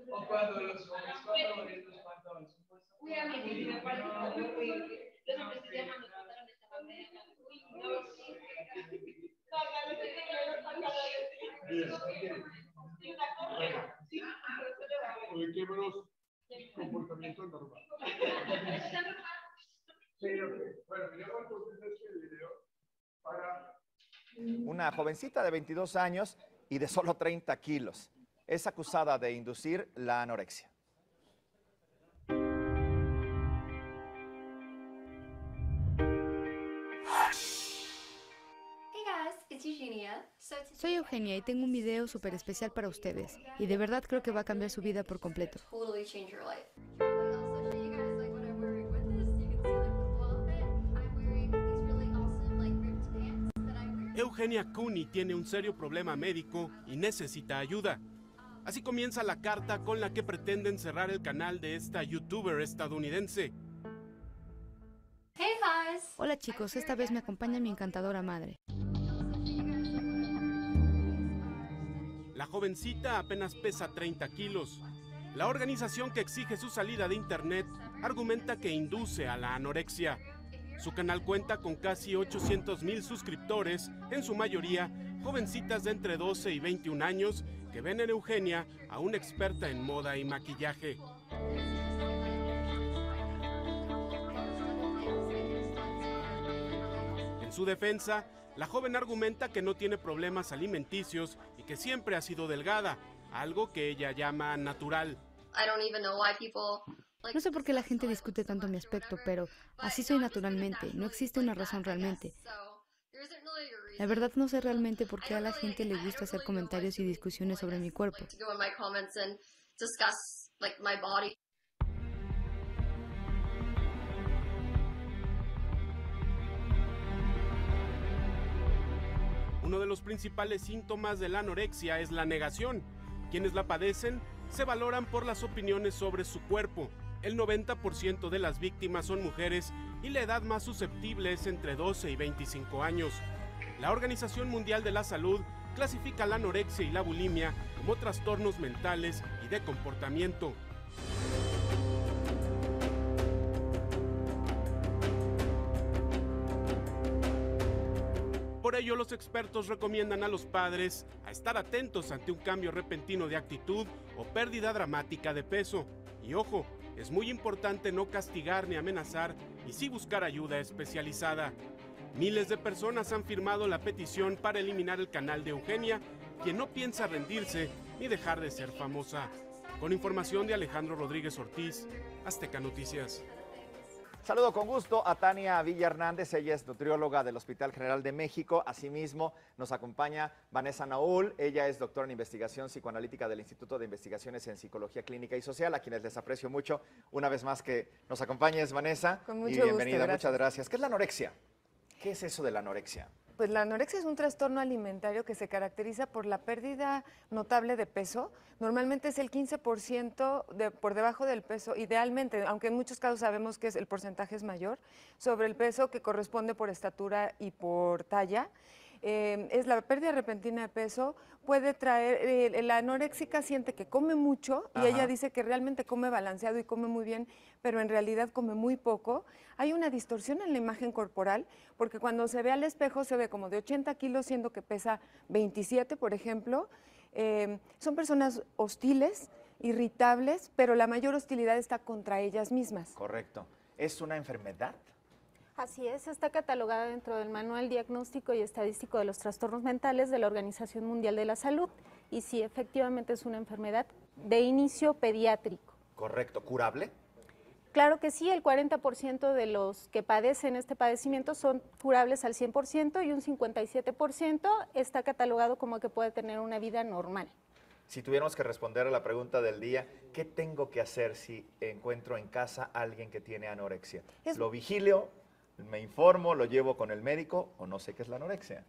O cuando los hombres cuando los pantalones Ubiquémonos comportamientos normales. Pero, bueno, miramos entonces este video para... Una jovencita de 22 años y de solo 30 kilos. Es acusada de inducir la anorexia. Soy Eugenia y tengo un video súper especial para ustedes. Y de verdad creo que va a cambiar su vida por completo. Eugenia Cooney tiene un serio problema médico y necesita ayuda. Así comienza la carta con la que pretenden cerrar el canal de esta youtuber estadounidense. Hola chicos, esta vez me acompaña mi encantadora madre. La jovencita apenas pesa 30 kilos. La organización que exige su salida de internet argumenta que induce a la anorexia. Su canal cuenta con casi 800,000 suscriptores, en su mayoría jovencitas de entre 12 y 21 años que ven en Eugenia a una experta en moda y maquillaje. En su defensa, la joven argumenta que no tiene problemas alimenticios y que siempre ha sido delgada, algo que ella llama natural. No sé por qué la gente discute tanto mi aspecto, pero así soy naturalmente. No existe una razón realmente. La verdad no sé realmente por qué a la gente le gusta hacer comentarios y discusiones sobre mi cuerpo. Uno de los principales síntomas de la anorexia es la negación. Quienes la padecen se valoran por las opiniones sobre su cuerpo. El 90% de las víctimas son mujeres y la edad más susceptible es entre 12 y 25 años. La Organización Mundial de la Salud clasifica la anorexia y la bulimia como trastornos mentales y de comportamiento. Por ello, los expertos recomiendan a los padres a estar atentos ante un cambio repentino de actitud o pérdida dramática de peso. Y ojo, es muy importante no castigar ni amenazar y sí buscar ayuda especializada. Miles de personas han firmado la petición para eliminar el canal de Eugenia, quien no piensa rendirse ni dejar de ser famosa. Con información de Alejandro Rodríguez Ortiz, Azteca Noticias. Saludo con gusto a Tania Villa Hernández, ella es nutrióloga del Hospital General de México. Asimismo, nos acompaña Vanessa Naúl, ella es doctora en investigación psicoanalítica del Instituto de Investigaciones en Psicología Clínica y Social, a quienes les aprecio mucho. Una vez más que nos acompañes, Vanessa. Con mucho y bienvenida, gusto, muchas gracias. ¿Qué es la anorexia? ¿Qué es eso de la anorexia? Pues la anorexia es un trastorno alimentario que se caracteriza por la pérdida notable de peso. Normalmente es el 15% por debajo del peso, idealmente, aunque en muchos casos sabemos que el porcentaje es mayor, sobre el peso que corresponde por estatura y por talla. Es la pérdida repentina de peso, puede traer, la anoréxica siente que come mucho y ella dice que realmente come balanceado y come muy bien, pero en realidad come muy poco. Hay una distorsión en la imagen corporal, porque cuando se ve al espejo se ve como de 80 kilos, siendo que pesa 27, por ejemplo. Son personas hostiles, irritables, pero la mayor hostilidad está contra ellas mismas. Correcto. ¿Es una enfermedad? Así es, está catalogada dentro del Manual Diagnóstico y Estadístico de los Trastornos Mentales de la Organización Mundial de la Salud. Y sí, efectivamente es una enfermedad de inicio pediátrico. Correcto. ¿Curable? Claro que sí, el 40% de los que padecen este padecimiento son curables al 100% y un 57% está catalogado como que puede tener una vida normal. Si tuviéramos que responder a la pregunta del día, ¿qué tengo que hacer si encuentro en casa a alguien que tiene anorexia? ¿Lo vigilio, me informo, lo llevo con el médico o no sé qué es la anorexia?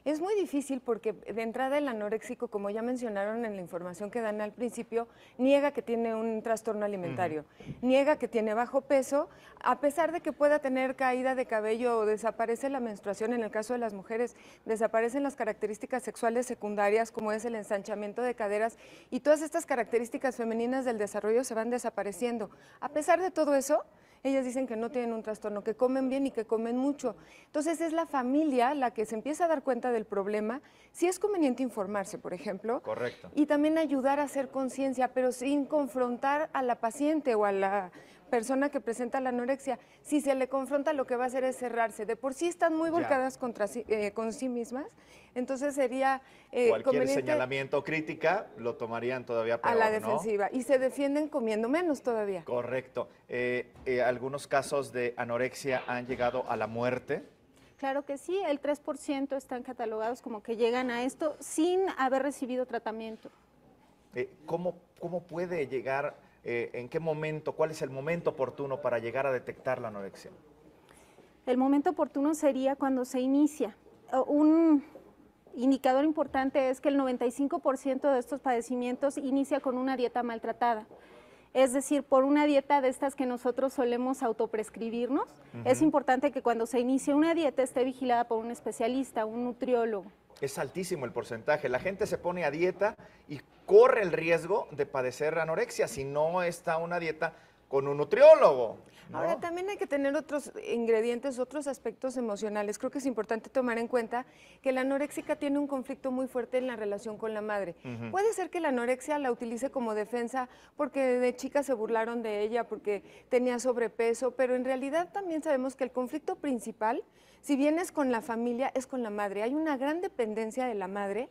Es muy difícil porque de entrada el anoréxico, como ya mencionaron en la información que dan al principio, niega que tiene un trastorno alimentario, niega que tiene bajo peso, a pesar de que pueda tener caída de cabello o desaparece la menstruación, en el caso de las mujeres desaparecen las características sexuales secundarias como es el ensanchamiento de caderas y todas estas características femeninas del desarrollo se van desapareciendo. A pesar de todo eso, ellas dicen que no tienen un trastorno, que comen bien y que comen mucho. Entonces es la familia la que se empieza a dar cuenta del problema. Sí es conveniente informarse, por ejemplo. Correcto. Y también ayudar a hacer conciencia, pero sin confrontar a la paciente o a la persona que presenta la anorexia. Si se le confronta, lo que va a hacer es cerrarse. De por sí están muy volcadas con sí mismas, entonces sería cualquier señalamiento o crítica lo tomarían todavía peor, a la defensiva, ¿no? Y se defienden comiendo menos todavía. Correcto. ¿Algunos casos de anorexia han llegado a la muerte? Claro que sí, el 3% están catalogados como que llegan a esto sin haber recibido tratamiento. ¿Cómo puede llegar, en qué momento, cuál es el momento oportuno para llegar a detectar la anorexia? El momento oportuno sería cuando se inicia. Un indicador importante es que el 95% de estos padecimientos inicia con una dieta maltratada. Es decir, por una dieta de estas que nosotros solemos autoprescribirnos, es importante que cuando se inicie una dieta esté vigilada por un especialista, un nutriólogo. Es altísimo el porcentaje. La gente se pone a dieta y corre el riesgo de padecer anorexia si no está una dieta con un nutriólogo, ¿no? Ahora, también hay que tener otros ingredientes, otros aspectos emocionales. Creo que es importante tomar en cuenta que la anoréxica tiene un conflicto muy fuerte en la relación con la madre. Puede ser que la anorexia la utilice como defensa porque de chica se burlaron de ella, porque tenía sobrepeso, pero en realidad también sabemos que el conflicto principal, si bien es con la familia, es con la madre. Hay una gran dependencia de la madre,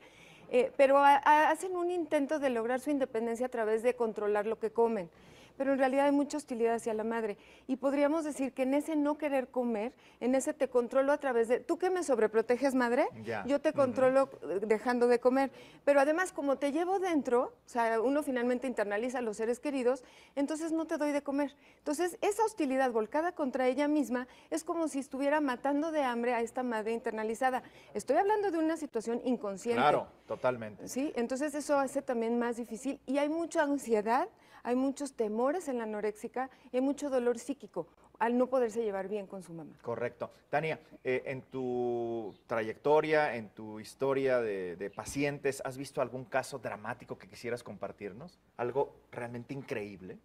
pero hacen un intento de lograr su independencia a través de controlar lo que comen. pero en realidad hay mucha hostilidad hacia la madre. Y podríamos decir que en ese no querer comer, en ese te controlo a través de, ¿tú que me sobreproteges, madre? Ya. Yo te controlo dejando de comer. Pero además, como te llevo dentro, o sea, uno finalmente internaliza a los seres queridos, entonces no te doy de comer. Entonces, esa hostilidad volcada contra ella misma es como si estuviera matando de hambre a esta madre internalizada. Estoy hablando de una situación inconsciente. Claro, totalmente. Sí, entonces eso hace también más difícil y hay mucha ansiedad, hay muchos temores en la anoréxica y hay mucho dolor psíquico al no poderse llevar bien con su mamá. Correcto. Tania, en tu trayectoria, en tu historia de pacientes, ¿has visto algún caso dramático que quisieras compartirnos? ¿Algo realmente increíble?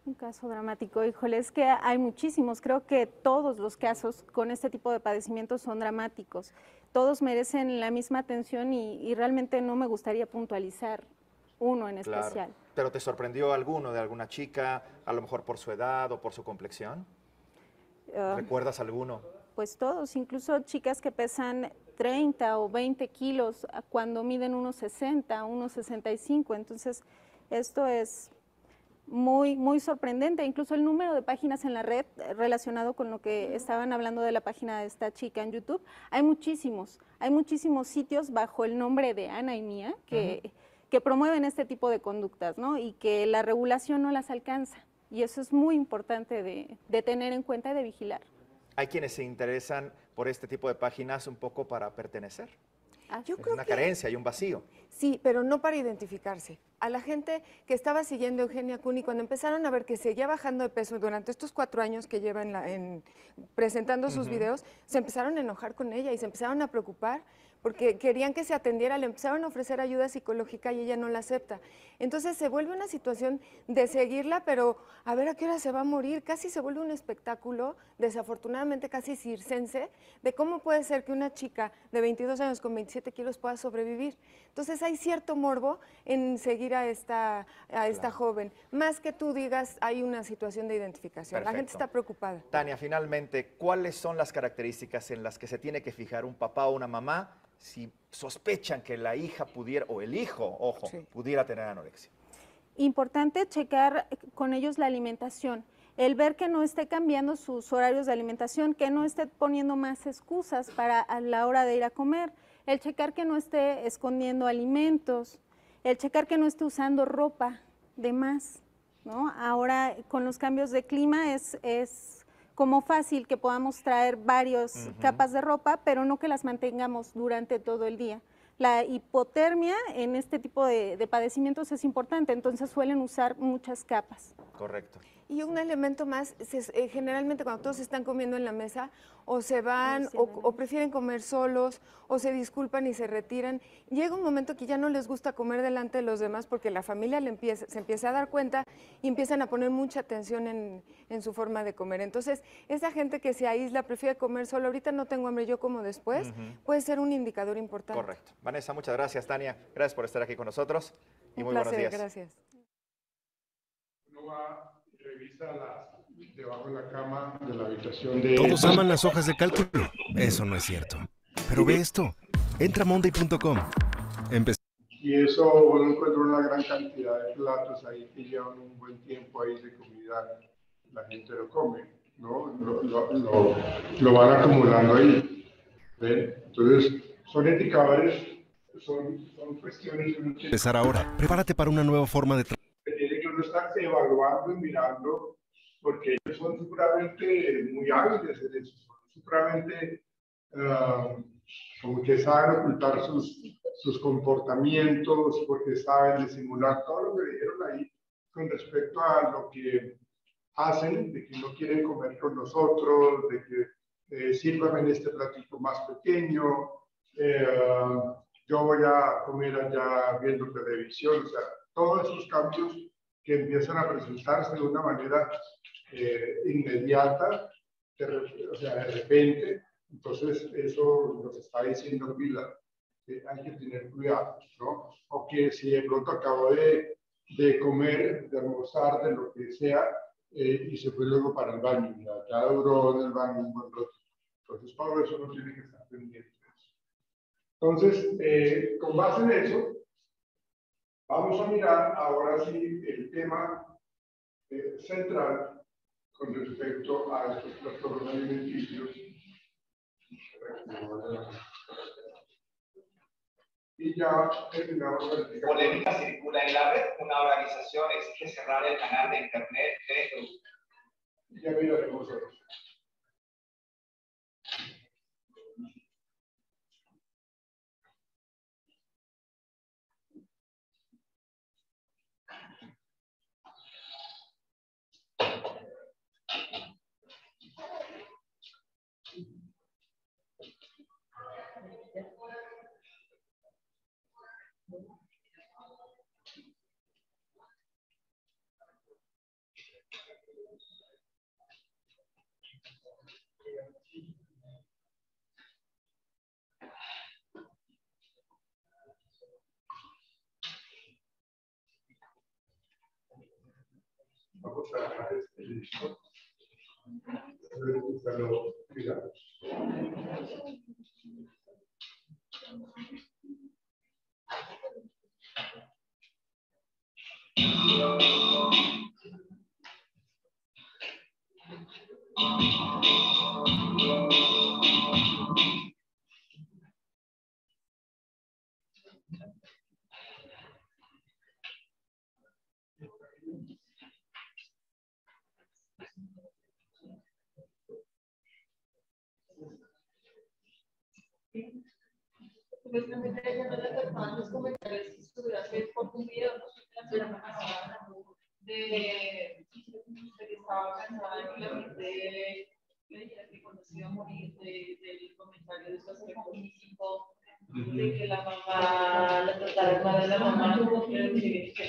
Un caso dramático, híjole, es que hay muchísimos. Creo que todos los casos con este tipo de padecimientos son dramáticos. Todos merecen la misma atención y realmente no me gustaría puntualizar uno en especial. ¿Pero te sorprendió alguno de alguna chica, a lo mejor por su edad o por su complexión? ¿Recuerdas alguno? Pues todos, incluso chicas que pesan 30 o 20 kilos cuando miden unos 60, unos 65. Entonces, esto es muy sorprendente. Incluso el número de páginas en la red relacionado con lo que estaban hablando de la página de esta chica en YouTube, hay muchísimos sitios bajo el nombre de Ana y Mía que promueven este tipo de conductas, ¿no? Y que la regulación no las alcanza. Y eso es muy importante de tener en cuenta y de vigilar. Hay quienes se interesan por este tipo de páginas un poco para pertenecer. Yo Es creo una que carencia y un vacío. sí, pero no para identificarse. A la gente que estaba siguiendo a Eugenia Cuni, cuando empezaron a ver que seguía bajando de peso durante estos 4 años que lleva presentando sus videos, se empezaron a enojar con ella y se empezaron a preocupar porque querían que se atendiera, le empezaron a ofrecer ayuda psicológica y ella no la acepta. Entonces se vuelve una situación de seguirla, pero a ver a qué hora se va a morir. Casi se vuelve un espectáculo, desafortunadamente casi circense, de cómo puede ser que una chica de 22 años con 27 kilos pueda sobrevivir. Entonces hay cierto morbo en seguir a esta joven. Más que tú digas, hay una situación de identificación. Perfecto. La gente está preocupada. Tania, finalmente, ¿cuáles son las características en las que se tiene que fijar un papá o una mamá si sospechan que la hija pudiera, o el hijo, ojo, pudiera tener anorexia? Importante checar con ellos la alimentación. El ver que no esté cambiando sus horarios de alimentación, que no esté poniendo más excusas para a la hora de ir a comer, el checar que no esté escondiendo alimentos, el checar que no esté usando ropa de más, ¿no? Ahora con los cambios de clima es como fácil que podamos traer varias capas de ropa, pero no que las mantengamos durante todo el día. La hipotermia en este tipo de padecimientos es importante, entonces suelen usar muchas capas. Correcto. Y un elemento más, generalmente cuando todos están comiendo en la mesa, o se van o prefieren comer solos, o se disculpan y se retiran. Llega un momento que ya no les gusta comer delante de los demás porque la familia se empieza a dar cuenta y empiezan a poner mucha atención en su forma de comer. Entonces, esa gente que se aísla, prefiere comer solo, ahorita no tengo hambre, yo como después, puede ser un indicador importante. Correcto. Vanessa, muchas gracias. Tania, gracias por estar aquí con nosotros y Un muy placer, buenos días. gracias. Uno va y revisa debajo de la cama de la habitación de... Todos aman las hojas de cálculo. Eso no es cierto. Pero ve esto. Entra a monday.com. Y eso uno encuentra una gran cantidad de platos ahí que llevan un buen tiempo ahí de comida. La gente lo come, ¿no? Lo van acumulando ahí. ¿Ven? Entonces, son indicadores, son cuestiones... Empezar ahora. Prepárate para una nueva forma de que tiene que uno estar evaluando y mirando, porque ellos son seguramente muy hábiles en eso, son seguramente como que saben ocultar sus comportamientos, porque saben disimular todo lo que dijeron ahí con respecto a lo que hacen, de que no quieren comer con nosotros, de que sírvame en este platito más pequeño, yo voy a comer allá viendo televisión, o sea, todos esos cambios que empiezan a presentarse de una manera inmediata, o sea, de repente, entonces eso nos está diciendo Pilar, que hay que tener cuidado, ¿no? O que si de pronto acabo de comer, de almorzar, de lo que sea, y se fue luego para el baño, ya duró en el baño un buen rato. Entonces, todo eso no tiene que estar pendiente. Entonces, con base en eso, vamos a mirar ahora sí el tema central con respecto a estos trastornos alimenticios. Y ya terminamos con el polémica circula en la red. Una organización exige cerrar el canal de internet de... Ya miraremos eso. Vamos a dejar este listo. Lo miramos. Supuestamente ella no le aceptaban los comentarios si estuviera hacer por un video, ¿no? De que estaba cansada de que la gente le dijera que cuando se iba a morir del comentario de su aspecto físico, de que la mamá la tratara mal a la mamá,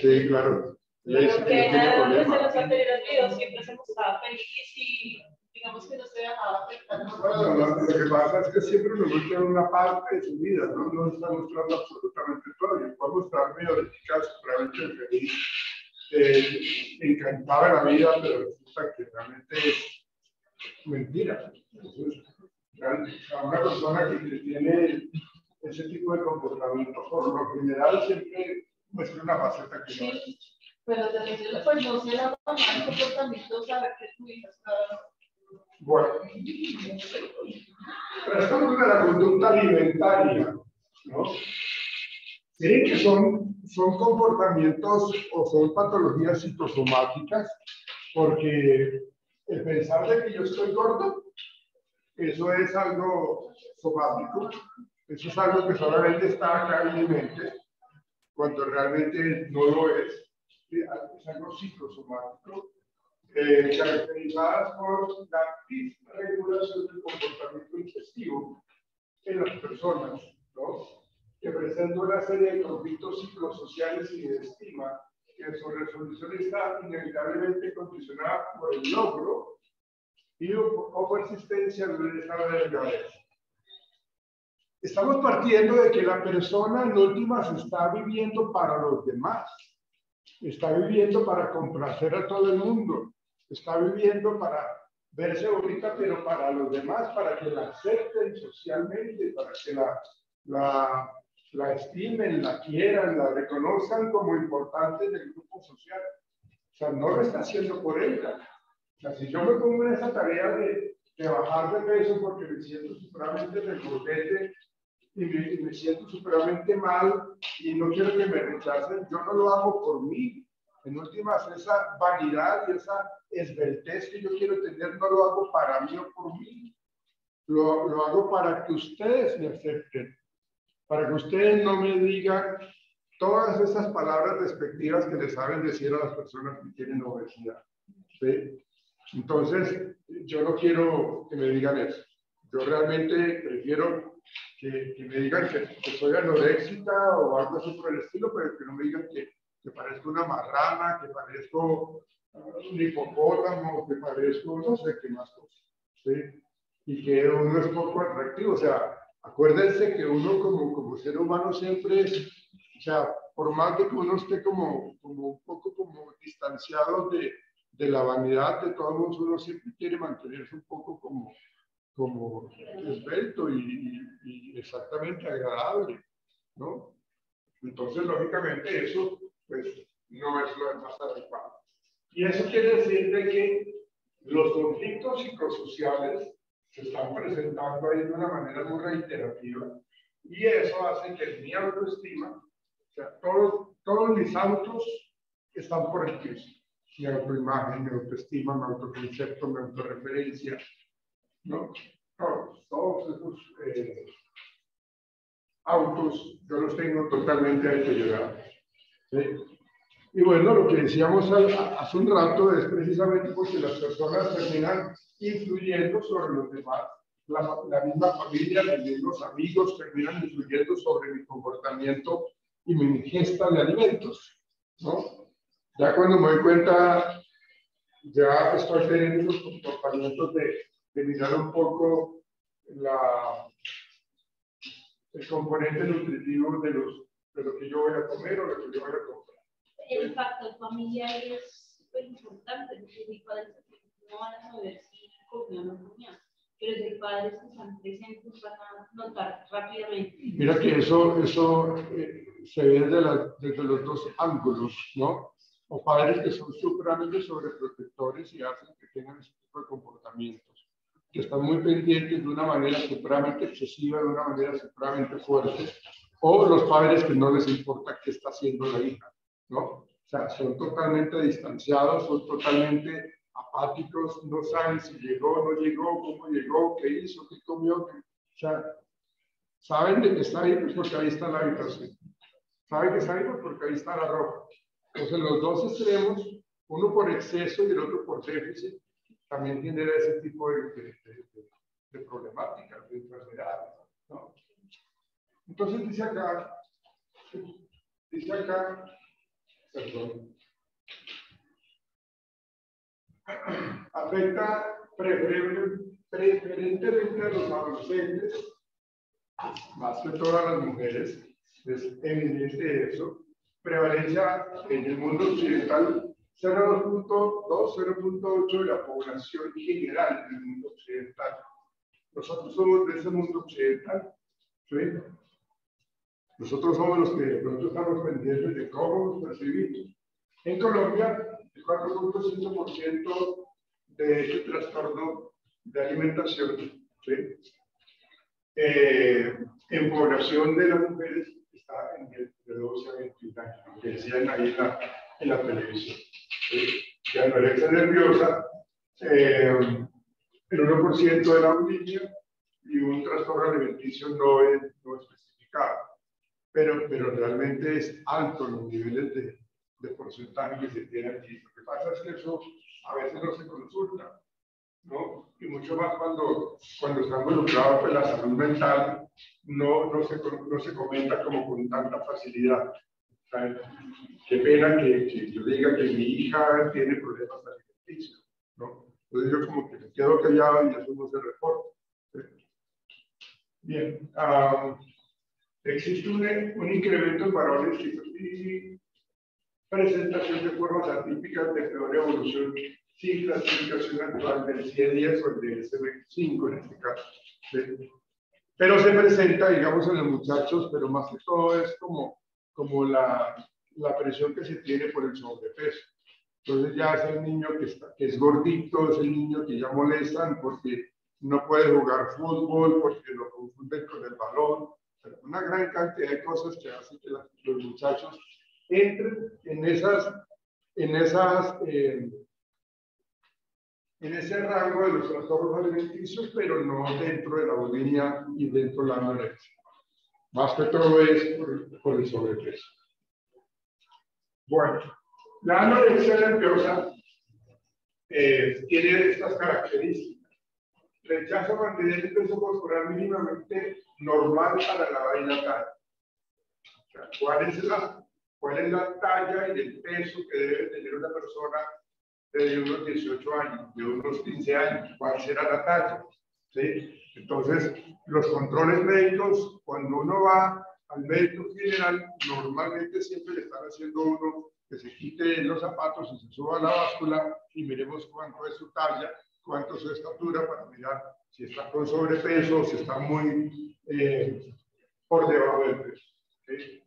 sí, claro. Pero que ella, pues, en los anteriores videos siempre se mostraba feliz y digamos que no se dejaba afectar. Bueno, lo que pasa es que siempre nos muestra una parte de su vida, ¿no? No está mostrando absolutamente todo. Yo puedo mostrar biológicas realmente feliz, encantada de la vida, pero resulta que realmente es mentira. Entonces, una persona que tiene ese tipo de comportamiento, por lo general, siempre muestra una faceta que no es. Pero también, pues, no sé la mamá de comportamientos a la que tu hija está. Bueno, tratamos de la conducta alimentaria, ¿no? Miren que son comportamientos o son patologías psicosomáticas, porque el pensar de que yo estoy gordo, eso es algo somático, eso es algo que solamente está acá en mi mente, cuando realmente no lo es. Es algo psicosomático, caracterizadas por la disregulación del comportamiento digestivo en las personas, ¿no? Que presenta una serie de conflictos psicosociales y de estima, que su resolución está inevitablemente condicionada por el logro y o persistencia del estado de delgadez. Estamos partiendo de que la persona en últimas está viviendo para los demás, está viviendo para complacer a todo el mundo, está viviendo para verse bonita, pero para los demás, para que la acepten socialmente, para que la estimen, la quieran, la reconozcan como importante del grupo social. O sea, no lo está haciendo por ella. O sea, si yo me pongo en esa tarea de bajar de peso porque me siento supremamente regordete y me siento supremamente mal y no quiero que me rechacen, yo no lo hago por mí. En últimas, esa vanidad y esa esbeltez que yo quiero tener no lo hago para mí o por mí. Lo hago para que ustedes me acepten, para que ustedes no me digan todas esas palabras despectivas que les saben decir a las personas que tienen obesidad. ¿Sí? Entonces, yo no quiero que me digan eso. Yo realmente prefiero que me digan que soy anoréxica o algo así por el estilo, pero que no me digan que parezco una marrana, que parezco un hipopótamo, que parezco no sé qué más cosas. ¿Sí? Y que uno es poco atractivo. O sea, acuérdense que uno como ser humano siempre, o sea, por más de que uno esté como un poco como distanciado de la vanidad, de todos modos uno siempre quiere mantenerse un poco como esbelto y exactamente agradable, ¿no? Entonces, lógicamente, eso pues no es lo más adecuado. Y eso quiere decir de que los conflictos psicosociales se están presentando ahí de una manera muy reiterativa y eso hace que mi autoestima, o sea, todos mis autos están por el piso. Mi autoimagen, mi autoestima, mi autoconcepto, mi autorreferencia, ¿no? Todos esos autos yo los tengo totalmente deteriorados. ¿Sí? Y bueno, lo que decíamos hace un rato es precisamente porque las personas terminan influyendo sobre los demás. La misma familia, los mismos amigos terminan influyendo sobre mi comportamiento y mi ingesta de alimentos, ¿no? Ya cuando me doy cuenta, ya estoy teniendo esos comportamientos de mirar un poco el componente nutritivo de lo que yo voy a comer o lo que yo voy a comprar. El factor familiar es súper importante, porque mis padres no van a saber si comió o no comió, pero si los padres que están presentes van a notar rápidamente. Mira que eso se ve desde los dos ángulos, ¿no? O padres que son supremamente sobreprotectores y hacen que tengan ese tipo de comportamientos, que están muy pendientes de una manera supremamente excesiva, de una manera supremamente fuerte, o los padres que no les importa qué está haciendo la hija, ¿no? O sea, son totalmente distanciados, son totalmente apáticos, no saben si llegó, no llegó, cómo llegó, qué hizo, qué comió. O sea, saben de que está ahí pues porque ahí está la habitación. Saben que está ahí pues porque ahí está la ropa. Entonces, los dos extremos, uno por exceso y el otro por déficit, también genera ese tipo de problemáticas, de enfermedades, ¿no? Entonces, dice acá, perdón, afecta preferentemente a los adolescentes, más que todas las mujeres, es evidente eso. Prevalencia en el mundo occidental 0.2, 0.8 de la población general del mundo occidental. Nosotros somos de ese mundo occidental, ¿sí? Nosotros somos nosotros estamos pendientes de cómo nos percibimos. En Colombia, el 4.5% de este trastorno de alimentación, ¿sí? En población de las mujeres está de 12 a 21 años, lo que decían ahí en la televisión. ¿Sí? De anorexia nerviosa, el 1% de la bulimia y un trastorno alimenticio no especificado. Pero realmente es alto los niveles de porcentaje que se tiene aquí. Lo que pasa es que eso a veces no se consulta, ¿no? Y mucho más cuando está involucrado con la salud mental, no se comenta como con tanta facilidad. ¿Sabes? Qué pena que yo diga que mi hija tiene problemas alimenticios, ¿no? Entonces yo como que me quedo callado y eso no se reporta. ¿Sí? Bien. Existe un incremento en varones y presentación de formas atípicas de peor evolución sin clasificación actual del CIE-10 o el DSM-5 en este caso. ¿Sí? Pero se presenta, digamos, en los muchachos, pero más que todo es como la presión que se tiene por el sobrepeso. Entonces ya es el niño que es gordito, es el niño que ya molestan porque no puede jugar fútbol, porque lo confunden con el balón. Una gran cantidad de cosas que hacen que los muchachos entren en ese rango de los trastornos alimenticios, pero no dentro de la bulimia y dentro de la anorexia. Más que todo es por el sobrepeso. Bueno, la anorexia nerviosa tiene estas características. Rechazo a mantener el peso corporal mínimamente normal para la edad y la talla. O sea, ¿cuál es la talla y el peso que debe tener una persona de unos 18 años, de unos 15 años? ¿Cuál será la talla? ¿Sí? Entonces, los controles médicos, cuando uno va al médico general, normalmente siempre le están haciendo uno que se quite los zapatos y se suba a la báscula y miremos cuánto es su talla, cuánto es su estatura, para mirar si está con sobrepeso, si está muy por debajo del peso. ¿Sí?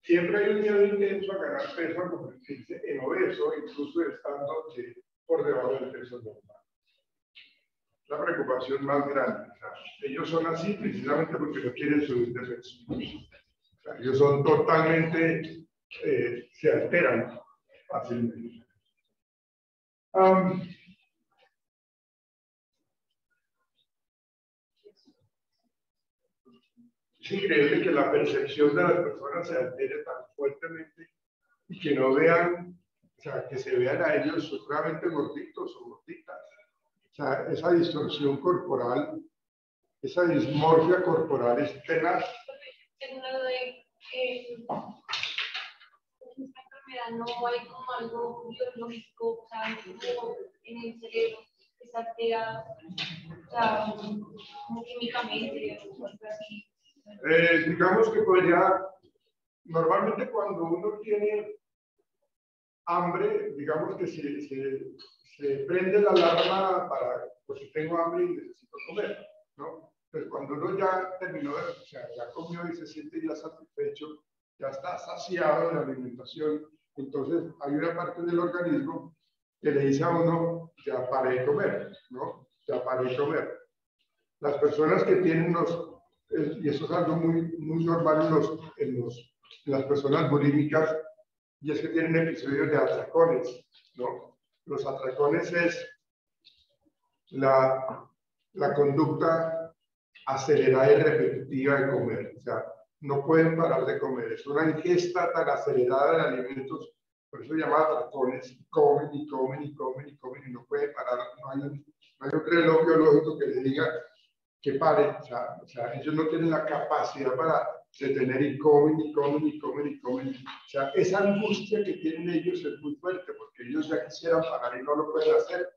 siempre hay un miedo intenso a ganar peso, a convertirse en obeso, incluso estando por debajo del peso normal. La preocupación más grande. O sea, ellos son así precisamente porque no quieren subir de peso. O sea, ellos son totalmente, se alteran fácilmente. Es increíble que la percepción de las personas se altere tan fuertemente y que no vean, o sea, que se vean a ellos supremamente gorditos o gorditas. O sea, esa distorsión corporal, esa dismorfia corporal es tenaz. En lo de esta enfermedad no hay como algo biológico, o sea, como en el cerebro, que se altera, o sea, como químicamente o algo así. Digamos que podría, normalmente cuando uno tiene hambre, digamos que se prende la alarma para, pues si tengo hambre y necesito comer, ¿no? Pues cuando uno ya terminó, o sea, ya comió y se siente ya satisfecho, ya está saciado de la alimentación, entonces hay una parte del organismo que le dice a uno, ya paré de comer, ¿no? Ya paré de comer. Las personas que tienen y eso es algo muy normal en las personas bulímicas, y es que tienen episodios de atracones, ¿no? Los atracones es la conducta acelerada y repetitiva de comer, o sea, no pueden parar de comer, es una ingesta tan acelerada de alimentos, por eso se llama atracones, comen y comen y comen y comen y no pueden parar, no hay un reloj biológico que le diga que pare, o sea, ellos no tienen la capacidad para detener y comen y comen y comen y comen. O sea, esa angustia que tienen ellos es muy fuerte porque ellos ya quisieran parar y no lo pueden hacer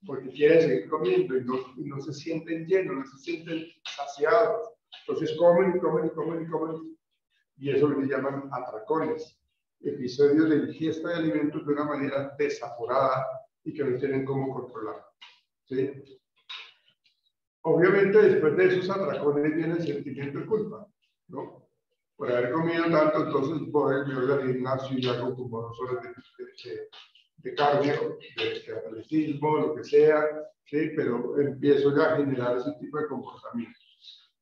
porque quieren seguir comiendo y no se sienten llenos, no se sienten saciados. Entonces comen y comen y comen y comen y eso le llaman atracones, episodios de ingesta de alimentos de una manera desaforada y que no tienen cómo controlar. ¿Sí? Obviamente después de esos atracones viene el sentimiento de culpa, ¿no? Por haber comido tanto, entonces me voy al gimnasio y hago como 2 horas de cardio, de atletismo, lo que sea, ¿sí? Pero empiezo ya a generar ese tipo de comportamiento.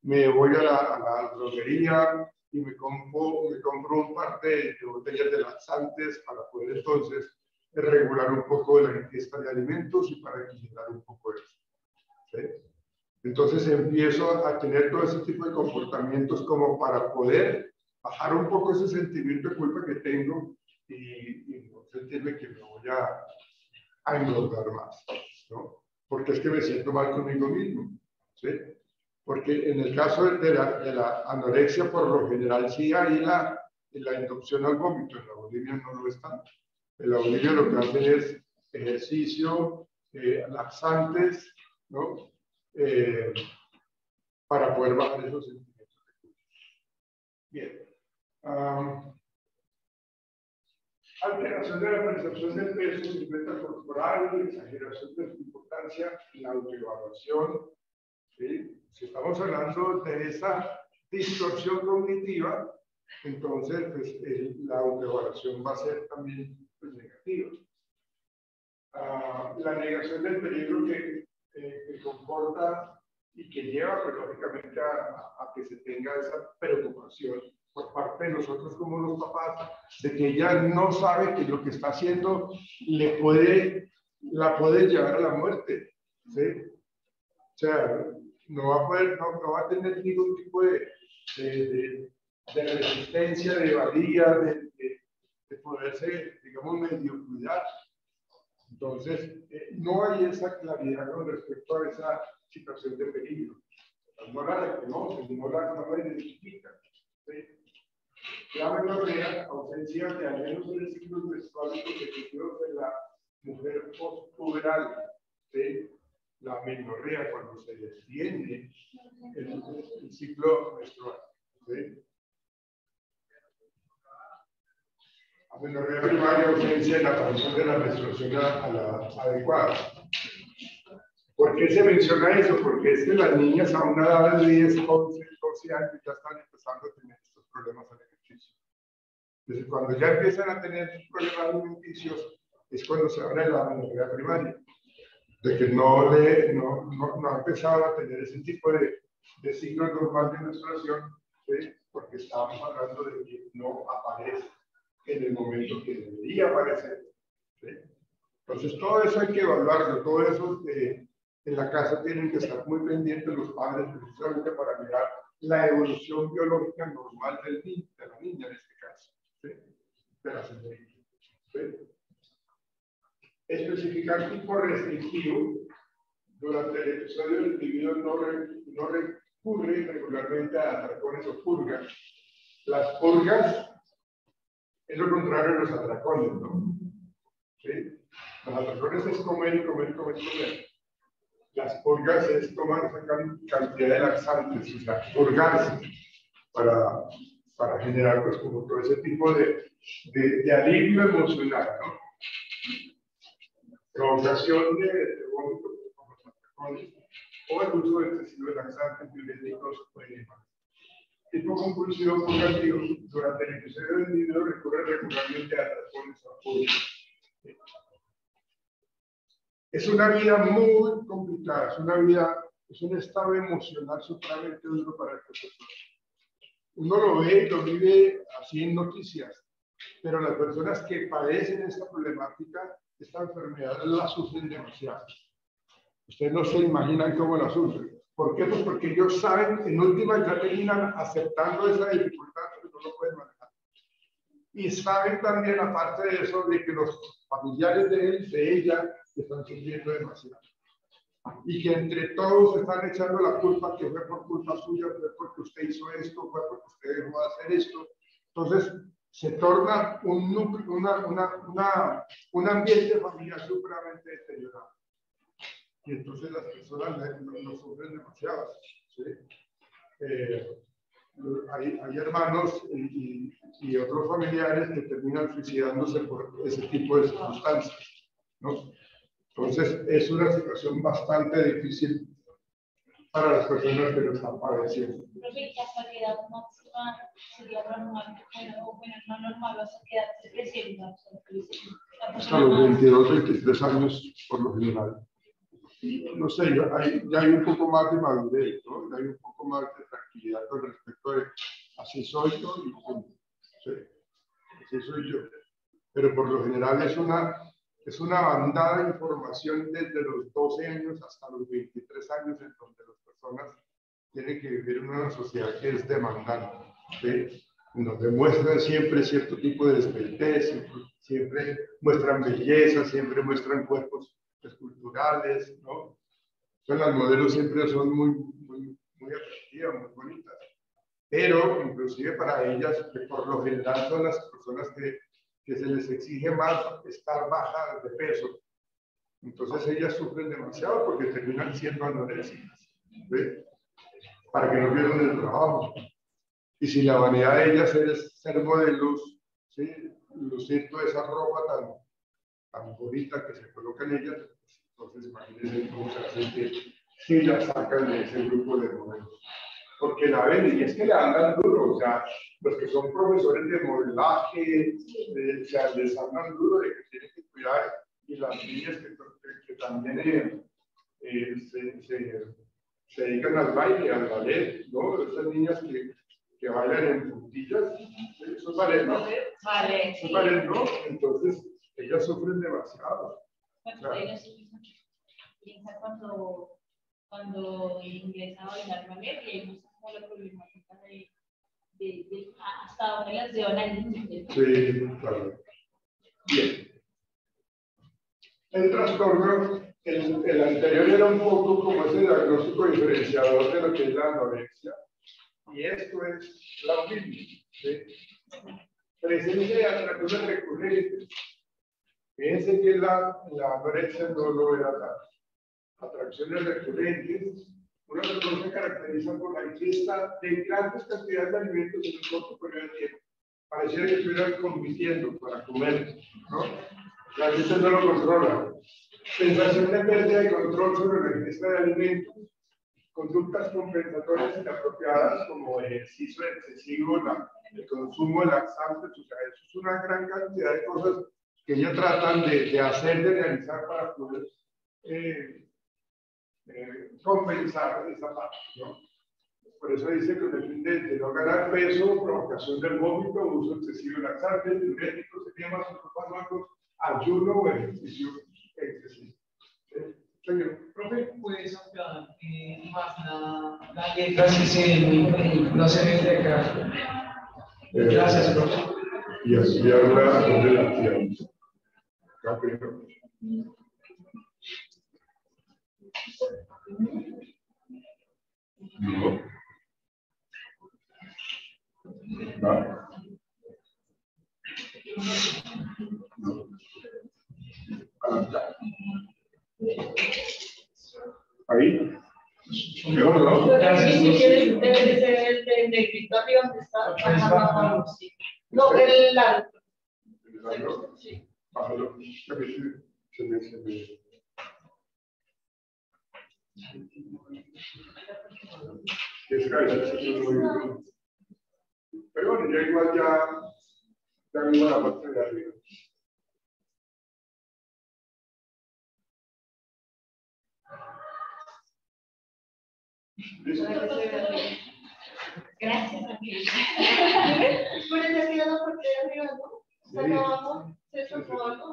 Me voy a la droguería y me compro un par de botellas de laxantes para poder entonces regular un poco la ingesta de alimentos y para equilibrar un poco eso, ¿sí? Entonces empiezo a tener todo ese tipo de comportamientos como para poder bajar un poco ese sentimiento de culpa que tengo y no sentirme que me voy a engordar más, ¿no? Porque es que me siento mal conmigo mismo, ¿sí? Porque en el caso de la anorexia, por lo general sí hay la inducción al vómito, en la bulimia no lo está. En la bulimia lo que hacen es ejercicio, laxantes, ¿no? Para poder bajar esos sentimientos de culpa. Bien. Alteración de la percepción del peso, silueta corporal, exageración de su importancia, la autoevaluación. ¿Sí? Si estamos hablando de esa distorsión cognitiva, entonces pues, la autoevaluación va a ser también pues, negativa. La negación del peligro que comporta y que lleva, pues, lógicamente, a que se tenga esa preocupación por parte de nosotros como los papás, de que ella no sabe que lo que está haciendo la puede llevar a la muerte, ¿sí? O sea, no va a tener ningún tipo de resistencia, de valía, de poderse, digamos, medio cuidar. Entonces, no hay esa claridad con respecto a esa situación de peligro. No la reconocen, no la identifican. ¿Sí? La menorrea, ausencia de al menos 3 ciclos menstruales consecutivos de la mujer postpuberal. ¿Sí? La menorrea, cuando se detiene el ciclo menstrual. ¿Sí? Amenorrea primaria, ausencia de la aparición de la menstruación a la adecuada. ¿Por qué se menciona eso? Porque es que las niñas a una edad de 10, 11, 12 años ya están empezando a tener estos problemas al ejercicio. Entonces, cuando ya empiezan a tener problemas alimenticios, es cuando se abre la amenorrea primaria, de que no ha empezado a tener ese tipo de signos normales de menstruación, ¿sí? Porque estábamos hablando de que no aparece en el momento que debería aparecer, ¿sí? Entonces, todo eso hay que evaluarlo, todo eso en la casa tienen que estar muy pendientes los padres, precisamente para mirar la evolución biológica normal del niño, de la niña en este caso, ¿sí? De la señorita, ¿sí? Especificar tipo restrictivo. Durante el episodio el individuo no recurre regularmente a atracones o purgas. Las purgas es lo contrario de los atracones, ¿no? ¿Sí? Los atracones es comer y comer y comer y comer. Las purgas es tomar esa cantidad de laxantes, o sea, purgarse para generar pues como todo ese tipo de alivio emocional, ¿no? Provocación de vómitos como los atracones o el uso excesivo de laxantes, diuréticos o enemas. Tipo compulsivo purgativo, durante el episodio del individuo recurre regularmente a atracones o purgas. Es una vida muy complicada, es un estado emocional supremamente duro para el profesor. Uno lo ve y lo vive así en noticias, pero las personas que padecen esta problemática, esta enfermedad, la sufren demasiado. Ustedes no se imaginan cómo la sufren. ¿Por qué? Pues porque ellos saben, en última ya terminan aceptando esa dificultad, pero no lo pueden manejar. Y saben también, aparte de eso, de que los familiares de él, de ella, están sufriendo demasiado. Y que entre todos están echando la culpa, que fue por culpa suya, fue porque usted hizo esto, fue porque usted dejó de hacer esto. Entonces, se torna un ambiente familiar supremamente deteriorado. Y entonces las personas lo sufren demasiado. ¿Sí? Hay hermanos y otros familiares que terminan suicidándose por ese tipo de circunstancias, ¿no? Entonces, es una situación bastante difícil para las personas que lo están padeciendo. Profe, ¿hasta qué edad máxima sería normal? Bueno, no normal, ¿hasta qué edad se presenta? Hasta los 22, 23 años, por lo general. No sé, ya hay un poco más de madurez, ¿no? Ya hay un poco más de tranquilidad con respecto de así soy yo y sí, así soy yo. Pero por lo general es una bandada de información desde los 12 años hasta los 23 años en donde las personas tienen que vivir en una sociedad que es demandante, ¿sí? En donde muestran siempre cierto tipo de despeitez, siempre muestran belleza, siempre muestran cuerpos esculturales, ¿no? Entonces las modelos siempre son muy atractivas, muy bonitas, pero inclusive para ellas, que por lo general son las personas que se les exige más estar bajas de peso, entonces ellas sufren demasiado porque terminan siendo anoréxicas, ¿sí? Para que no pierdan el trabajo. Y si la vanidad de ellas es ser modelos, ¿sí? Lucir toda esa ropa tan bonita que se colocan ellas, entonces imagínense cómo se hace si la sacan de ese grupo de modelos. Porque la ven, y es que le andan duro, o sea, los que son profesores de modelaje, o sea, les andan duro de que tienen que cuidar, y las niñas que también se dedican al baile, al ballet, ¿no? Esas niñas que bailan en puntillas, eso es ballet, ¿no? Vale, eso es ballet, ¿no? Entonces, ellas sufren demasiado. Claro. Piensa cuando ingresa a bailar ballet y hay como la problemática de hasta dónde las llevan al niño. Sí, claro. Bien. El trastorno, el anterior era un poco como ese diagnóstico diferenciador de lo que es la anorexia, y esto es la bulimia, ¿sí? Presencia de atracciones recurrentes. Fíjense que la anorexia no lo era tanto. Atracciones recurrentes. Una persona se caracteriza por la ingesta de grandes cantidades de alimentos en un corto periodo de tiempo. Pareciera que estuvieran compitiendo para comer, ¿no? La gente no lo controla. Sensación de pérdida de control sobre la ingesta de alimentos. conductas compensatorias inapropiadas como ejercicio excesivo, el consumo de laxantes, o sea, eso es una gran cantidad de cosas que ellos tratan de hacer, de realizar para poder compensar esa parte, ¿no? Por eso dice que con el fin de no ganar peso, provocación del vómito, uso excesivo de laxantes, diuréticos, enemas, fármacos, ayuno o ejercicio excesivo. Señor. Profe, ¿puedes ampliar más la letra si no se ve de acá? Gracias, profe. Y ampliarla donde la ampliamos. Acá primero. No. ¿Va? No. Ahí. Mejor, ¿no? Si quieres, debe de ser el negrito arriba donde está. No, el largo. ¿El largo? Sí. Bájalo. Se me. Pero bueno, ya igual ya mismo la parte de arriba. ¿Listo? Gracias, amigo. Por eso ha quedado porque de arriba, ¿no? Se acabamos, se tocó algo.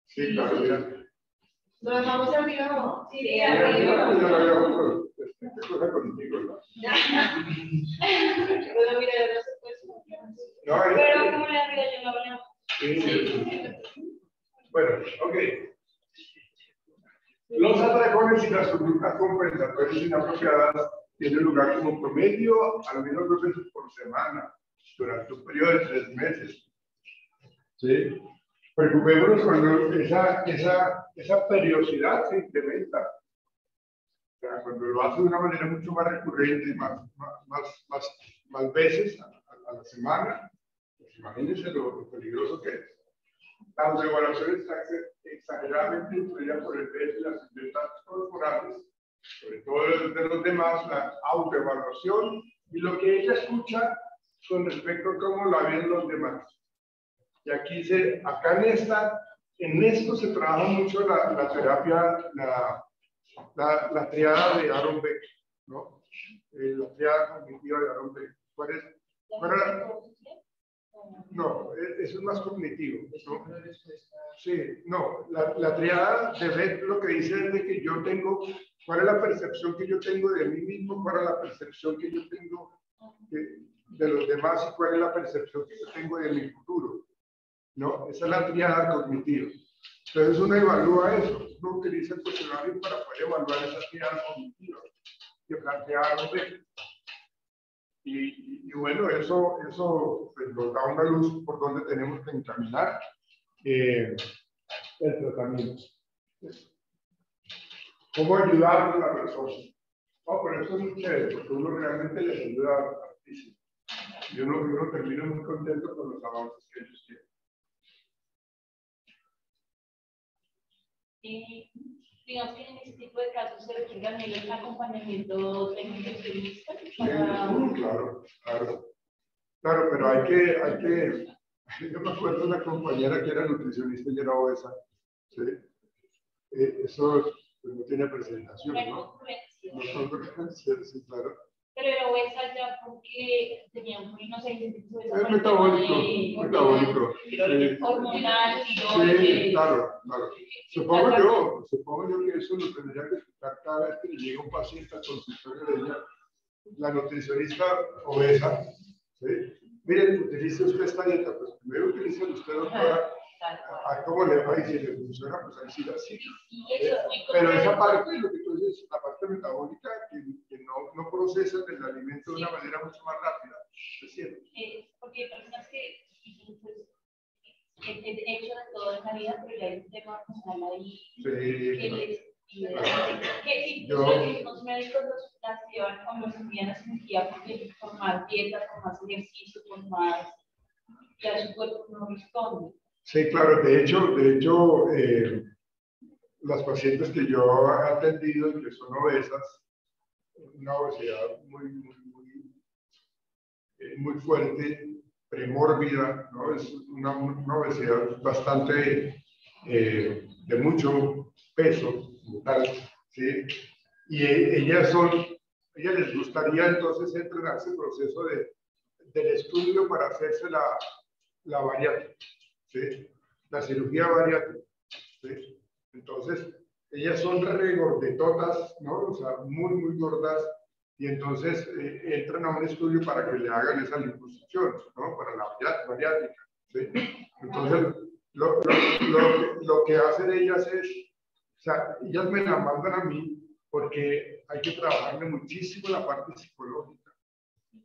Sí, claro, mira. ¿Lo dejamos arriba, no? Sí, arriba. arriba. ¿Qué cosa contigo, no? Pero mira, no se puede. No, pero como le arriba yo no hablamos. Sí. Bueno, ok. Los atracones y las conductas compensatorias inapropiadas tienen lugar como promedio al menos 2 veces por semana durante un periodo de 3 meses. ¿Sí? Preocupémonos cuando esa periodicidad se incrementa. O sea, cuando lo hace de una manera mucho más recurrente y más veces a la semana, pues imagínense lo peligroso que es. La autoevaluación está exageradamente influida por el peso y las expectativas corporales, sobre todo de los demás, la autoevaluación y lo que ella escucha con respecto a cómo la ven los demás. Y aquí acá en esto se trabaja mucho la terapia, la triada de Aaron Beck, ¿no? La triada cognitiva de Aaron Beck. ¿Cuál es? No, eso es más cognitivo, ¿no? Sí, no, la triada de Beck lo que dice es de que yo tengo, ¿cuál es la percepción que yo tengo de mí mismo? ¿Cuál es la percepción que yo tengo de los demás? ¿Y cuál es la percepción que yo tengo de mi futuro? ¿No? Esa es la triada cognitiva. Entonces uno evalúa eso, uno utiliza el cuestionario para poder evaluar esa triada cognitiva que plantea Aaron Beck. Y bueno, eso pues, nos da una luz por donde tenemos que encaminar el tratamiento. ¿Cómo ayudar a la persona? Oh, pero eso es muy chévere, porque uno realmente les ayuda hartísimo. Y uno termina muy contento con los avances que ellos tienen. Digamos que en ese tipo de casos se requiere también el acompañamiento técnico-especialista. Claro, pero hay que, yo me acuerdo de una compañera que era nutricionista y era obesa, ¿sí? Eso pues, no tiene presentación, ¿no? Sí, claro. Pero era obesa ya porque tenía un, no sé, es metabólico. Hormonal. Sí, claro. Supongo yo que eso lo tendría que explicar cada vez que le llega un paciente al consultorio de ella, la nutricionista obesa, ¿sí? Miren, utilice usted esta dieta, pues primero utilice usted, doctora, a cómo le va y si le funciona, pues ahí sí así. Pero esa parte, lo que tú dices, la parte metabólica, que no procesan el alimento de una manera mucho más rápida, ¿es cierto? Porque hay personas que he hecho de todo en la vida, pero ya hay un tema personal ahí que los médicos las llevan con los envían a cirugía porque por más dieta, por más ejercicio, por más, ya su cuerpo no responde. Sí, claro, de hecho las pacientes que yo he atendido y que son obesas, una obesidad muy fuerte, premórbida, ¿no? Es una obesidad bastante de mucho peso, tal, ¿sí? Y ellas les gustaría entonces entrar en ese proceso del estudio para hacerse la bariátrica, ¿sí? La cirugía bariátrica, ¿sí? Entonces, ellas son regordetotas, ¿no? O sea, muy gordas, y entonces entran a un estudio para que le hagan esa liposucción, ¿no? Para la bariátrica, ¿sí? Entonces, lo que hacen ellas es, o sea, ellas me la mandan a mí porque hay que trabajarle muchísimo la parte psicológica,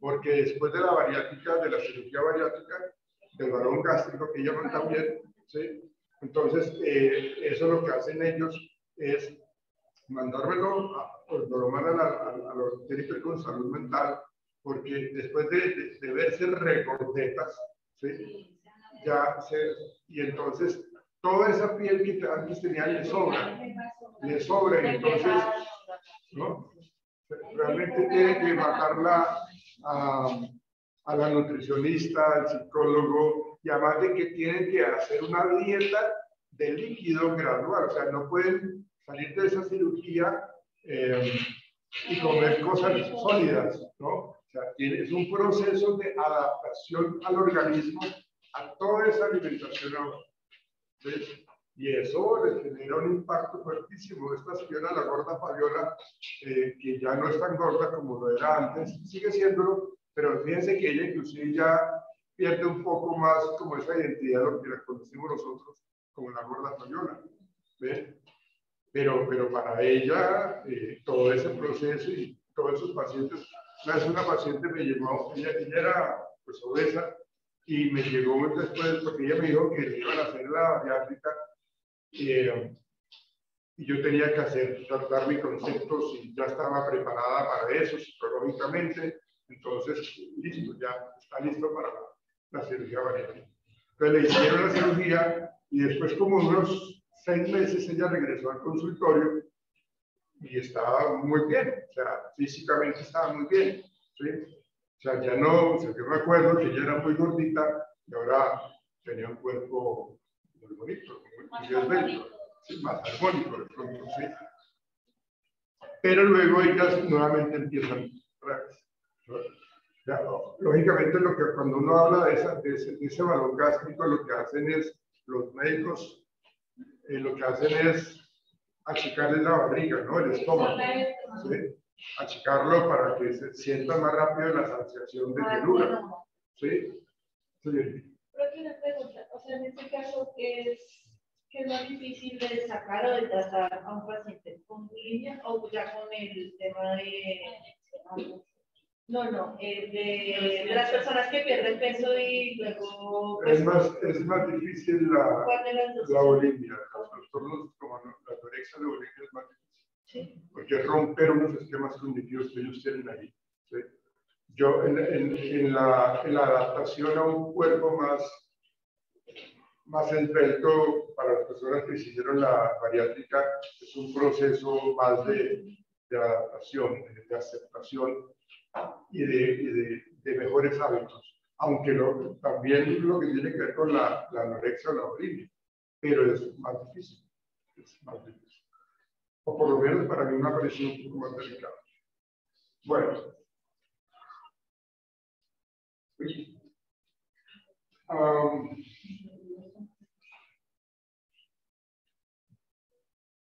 porque después de la bariátrica, de la cirugía bariátrica, del balón gástrico que llaman también, ¿sí? Entonces, eso lo que hacen ellos es mandármelo, pues lo mandan a los que tienen que ver con salud mental, porque después de verse regordetas, ¿sí? Y entonces toda esa piel que antes tenía le sobra, y entonces, ¿no? Realmente tiene que mandarla a la nutricionista, al psicólogo, y además de que tienen que hacer una dieta de líquido gradual, o sea, no pueden salir de esa cirugía y comer cosas sólidas, ¿no? O sea, es un proceso de adaptación al organismo a toda esa alimentación. ¿Sí? Y eso les genera un impacto fuertísimo. Esta señora, la gorda Fabiola, que ya no es tan gorda como lo era antes, sigue siéndolo, pero fíjense que ella inclusive ya pierde un poco más como esa identidad, lo que la conocimos nosotros como la gorda Fabiola. ¿Ven? Pero para ella, todo ese proceso y todos esos pacientes, una paciente me llegó, ella era pues obesa, y me llegó después porque ella me dijo que le iban a hacer la bariátrica, y yo tenía que tratar mis conceptos y ya estaba preparada para eso psicológicamente, entonces listo, ya está listo para la cirugía bariátrica. Entonces le hicieron la cirugía y después como unos 6 meses ella regresó al consultorio y estaba muy bien, o sea, físicamente estaba muy bien, ¿sí? O sea, ya no, o sea, yo me acuerdo que ella era muy gordita y ahora tenía un cuerpo muy bonito, muy esbelto, ¿sí? Más armónico de pronto, ¿sí? Pero luego ellas nuevamente empiezan otra vez, ¿no? Ya, lógicamente, cuando uno habla de ese balón gástrico, lo que hacen es, los médicos, lo que hacen es achicarle la barriga, ¿no? El estómago, ¿sí? Achicarlo para que se sienta más rápido la saciación de llenura, ¿sí? Sí. Pero aquí una pregunta, o sea, en este caso, ¿qué es más difícil de sacar o de tratar a un paciente? ¿Con bulimia o ya con el tema de... No, de las personas que pierden peso y luego... Pues, es más difícil la bulimia, los trastornos como la anorexia, la bulimia es más difícil. ¿Sí? Porque romper unos esquemas cognitivos que ellos tienen ahí. ¿Sí? Yo en la adaptación a un cuerpo más esbelto para las personas que hicieron la bariátrica, es un proceso más de adaptación, de aceptación y de mejores hábitos, aunque también lo que tiene que ver con la anorexia o la bulimia, pero es más difícil, o por lo menos para mí me ha parecido un poco más delicado. Bueno,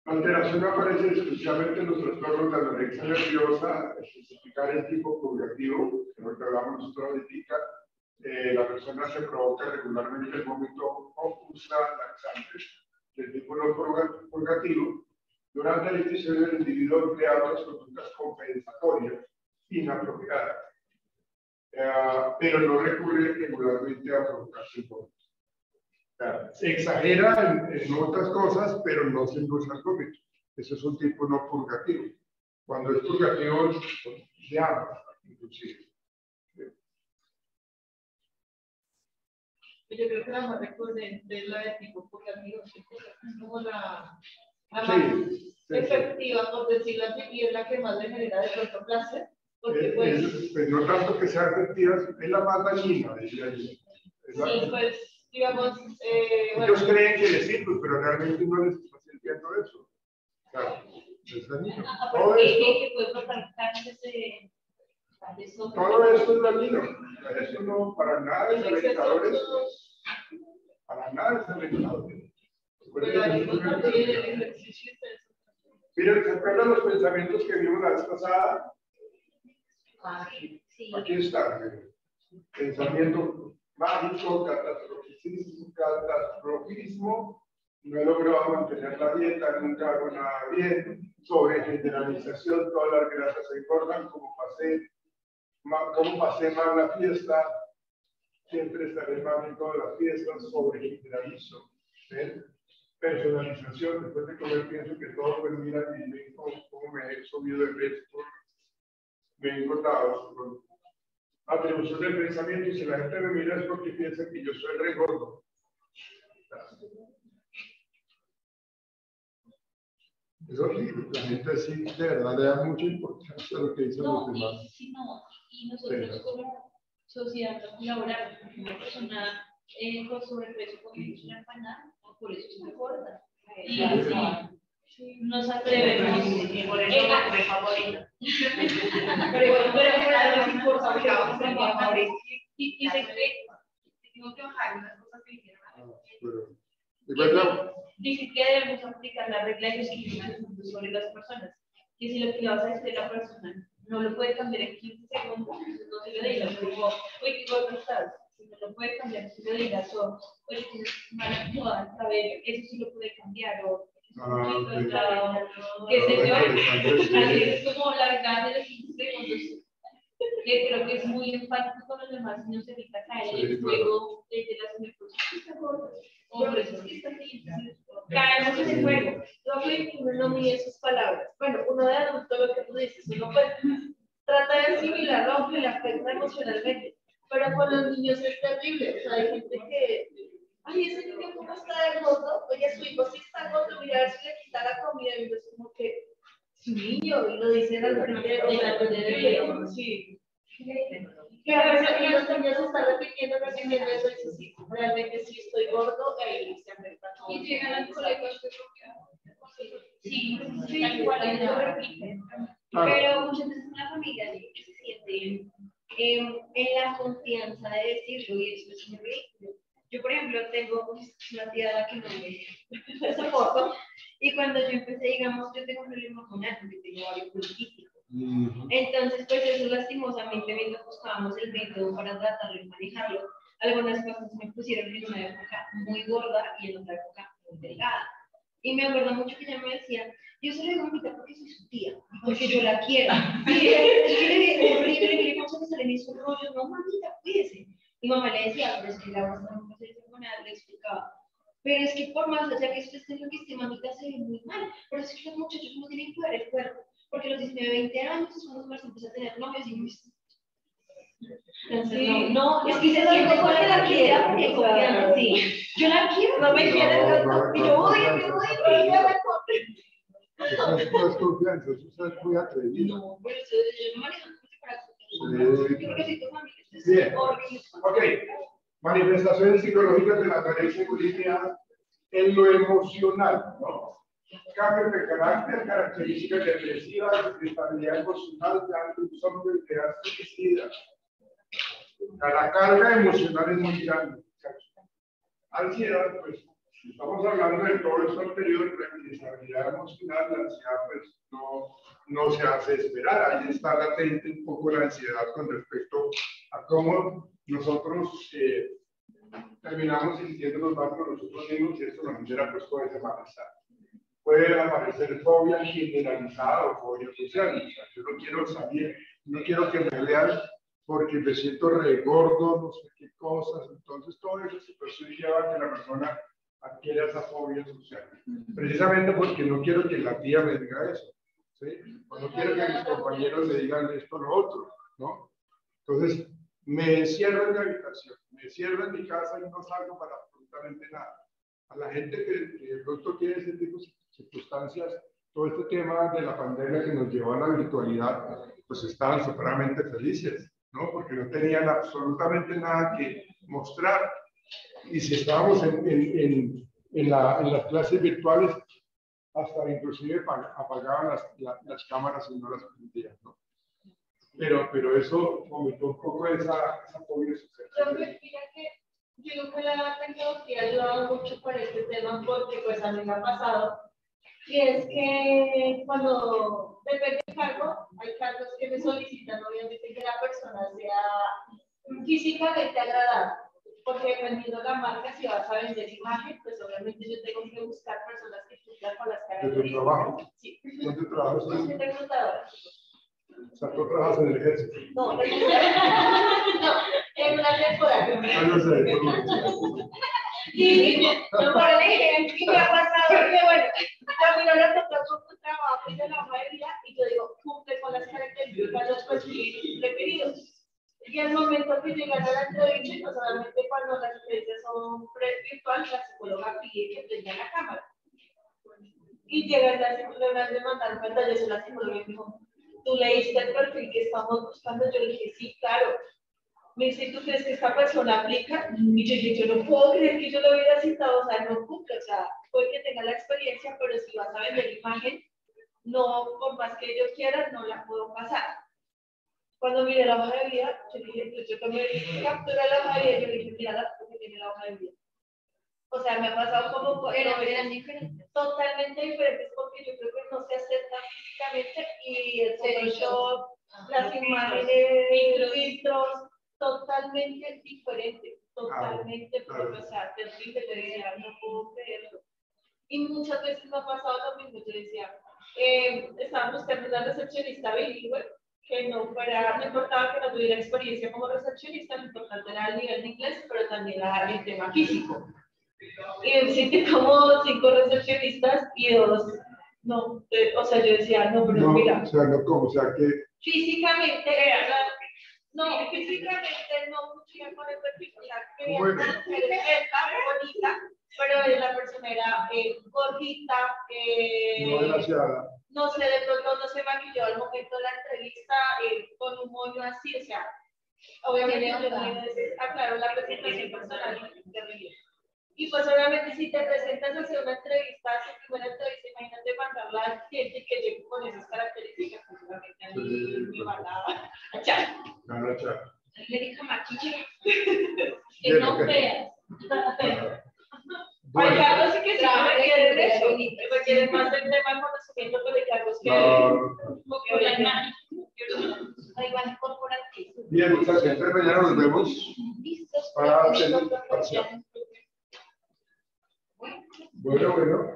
la alteración aparece especialmente en los trastornos de anorexia nerviosa, especificar el tipo purgativo, que es lo que hablamos nosotros ahorita. La persona se provoca regularmente el vómito o usa laxantes del tipo no purgativo. Durante la institución del individuo emplea otras conductas compensatorias inapropiadas, pero no recurre regularmente a provocarse el vómito. Se exagera en otras cosas, pero no se endulza el vómito. Eso es un tipo no purgativo. Cuando es purgativo, de ambas, inclusive. Yo creo que la más recurrente es la de tipo purgativo, es como la efectiva, por decirlo así, y es la que más le genera de pronto placer. Porque pues no tanto que sea efectiva, es la más dañina, diría yo. Sí, pues, digamos, ellos creen que les sirve, pero realmente no les está sirviendo eso. O sea, es dañino. Todo esto es dañino. Eso no, para nada es alentador. Para nada es alentador. Miren, ¿se acuerdan los pensamientos que vimos la vez pasada? Aquí está. Pensamiento mágico, catastrofismo, no he logrado mantener la dieta, nunca hago nada bien, sobre generalización, todas las grasas se engordan, como pasé mal la fiesta, siempre estaré mal en todas las fiestas, sobre generalizo. Personalización, después de comer pienso que todo, pues mira, y cómo me he subido de peso, me he engordado. Atribución del pensamiento, y si la gente me mira es porque piensa que yo soy re gordo. Eso sí, la gente sí de verdad le da mucha importancia a lo que dicen los demás. Y nosotros como sociedad laboral, una persona con sobrepeso come una empanada, por eso se engorda. Y así nos atrevemos por eso mi favorito. Y se cree, tengo que bajar unas cosas que hicieron. Dice que debemos aplicar la regla de los 15 segundos sobre las personas. Que si lo que le vas a decir a la persona no lo puede cambiar en 15 segundos, no se lo digas. Como, oye, qué gordo estás. Si no lo puede cambiar, si lo digas. O, oye, tienes mala moda al cabello. Eso sí lo puede cambiar. O, que se así es como la verdad de los 15 segundos. Que creo que es muy enfático con los demás y nos evita caer en el juego de las mejores. O por eso es que está así. Caemos en el juego. Uno no mide sus palabras. Bueno, uno de adulto, lo que tú dices, uno puede trata de asimilarlo aunque le afecta emocionalmente. Pero con los niños es terrible. O sea, hay gente que, ay, ese niño cómo está de gordo, oye, su hijo sí está gordo, mira a ver si le quita la comida, y es como que su niño, y lo dicen al frente de los sí. Que a veces los niños están repitiendo eso, y dice, sí, realmente sí estoy gordo, y se afecta todo. Y llegan al colegio, sí, tal cual, lo repiten. Pero muchas veces una familia que se siente en la confianza de decirlo, y eso es muy ridículo. Yo, por ejemplo, tengo una tía a la que no me soporto, y cuando yo empecé, digamos, yo tengo un problema hormonal, porque tengo ovario poliquístico. Entonces, pues eso lastimosamente, mientras buscábamos el método para tratarlo y manejarlo, algunas cosas me pusieron en una época muy gorda y en otra época muy delgada. Y me acuerdo mucho que ella me decía, yo se lo digo a mi tía porque soy su tía, porque yo la quiero. Y es que es horrible, que le vamos a salir esos rollos, no, mamita, cuídese. Mi mamá le decía, pero es que la verdad no sé cómo nada, le explicaba. Pero es que por más allá que usted esté lo que esté, mamita, se ve muy mal. Pero es que los muchachos no tienen que ver el cuerpo. Porque a los 19, 20 años es cuando se empieza a tener novios y sí. no, es que se siente con la quiera porque confianza, sí. Yo la quiero, no me quiere tanto, y yo odio, pero yo me eso no es confianza, eso es muy atrevido. No, pero eso yo no manejo para yo creo que si tu familia bien, ok. Manifestaciones psicológicas de la anorexia y bulimia en lo emocional, ¿no? Cambios de carácter, características depresivas, estabilidad emocional, de suicida. La carga emocional es muy grande. Ansiedad, pues, si estamos hablando de todo esto anterior, la inestabilidad emocional, la ansiedad, pues, no se hace esperar. Ahí está latente un poco la ansiedad con respecto a cómo nosotros terminamos sintiéndonos mal con nosotros mismos, y esto nos genera, pues, todo ese malestar. Puede aparecer fobia generalizada o fobia social. O sea, yo no quiero salir, no quiero que me vean porque me siento regordo, no sé qué cosas. Entonces, toda esa situación lleva a que la persona adquiera esa fobia social. Precisamente porque no quiero que la tía me diga eso, ¿sí? O no quiero que mis compañeros me digan esto o lo otro, ¿no? Entonces, me encierro en la habitación, me encierro en mi casa y no salgo para absolutamente nada. A la gente que de pronto tiene ese tipo de circunstancias, todo este tema de la pandemia que nos llevó a la virtualidad, pues estaban supremamente felices, ¿no? Porque no tenían absolutamente nada que mostrar. Y si estábamos en las clases virtuales, hasta inclusive apagaban las cámaras y no las prendían, ¿no? Pero eso fomentó un poco esa pobre sociedad. Mira que yo creo que la tecnología ha ayudado mucho para este tema porque pues a mí me ha pasado. Y es que cuando depende del cargo, hay cargos que me solicitan obviamente que la persona sea físicamente agradable. Porque dependiendo de la marca, si vas a vender imagen, pues obviamente yo tengo que buscar personas que cumplan con las características. ¿De tu trabajo? Sí. ¿Dónde trabajas? Yo soy reclutadora. O sea, tú trabajas en el ejército. No, no, en una temporada. No sé. Y por el ejemplo, me ha pasado que, bueno, a mí no le tocó un trabajo y de la hoja de vida, y yo digo, cumple con las características, los perfiles requeridos. Y al momento que llegan a la entrevista, no solamente cuando las entrevistas son virtuales, la psicóloga pide que tenga la cámara. Y llegan las psicólogas de mandar pantallas a la psicóloga y me dijo, ¿tú leíste el perfil que estamos buscando? Yo le dije, sí, claro. Me dice, ¿tú crees que esta persona aplica? Y yo dije, yo no puedo creer que yo lo hubiera citado, o sea, no cumple, o sea, puede que tenga la experiencia, pero si vas a vender imagen, no, por más que yo quiera, no la puedo pasar. Cuando miré la hoja de vida, yo dije, pues yo tomé captura de la hoja de vida, yo le dije, mira la que tiene la hoja de vida. O sea, me ha pasado como eran diferentes. Totalmente diferentes, porque yo creo que no se aceptan físicamente y el Photoshop, las imágenes, filtros, totalmente diferentes, totalmente, o sea, terrible, yo decía, no puedo creerlo. Y muchas veces me ha pasado lo mismo, yo decía, estábamos buscando una recepcionista bilingüe, que no importaba que no tuviera experiencia como recepcionista, lo importante era el nivel de inglés, pero también el tema físico. Y existen como 5 recepcionistas y 2 no, o sea, yo decía, no, pero no, mira. O sea, no, como, o sea, que... Físicamente, no, físicamente no funciona con el perfil, o sea, quería una mujer bonita, pero la persona era gordita, no demasiada. No sé, de pronto no se maquilló al momento de la entrevista con un moño así, o sea, obviamente yo no aclaro la presentación personal terrible. Y pues obviamente si te presentas a hacer una entrevista, su primera entrevista, imagínate mandarla al cliente que llegue con esas características, pues obviamente a mí me van a echar. Le dije, maquilla, que no veas. Hay cargos sí que requieren eso, requieren más del tema de conocimiento, pero hay cargos que por la imagen. Igual corporativo. Bien, muchas gracias. Entonces mañana nos vemos para hacer el parcial. Bueno.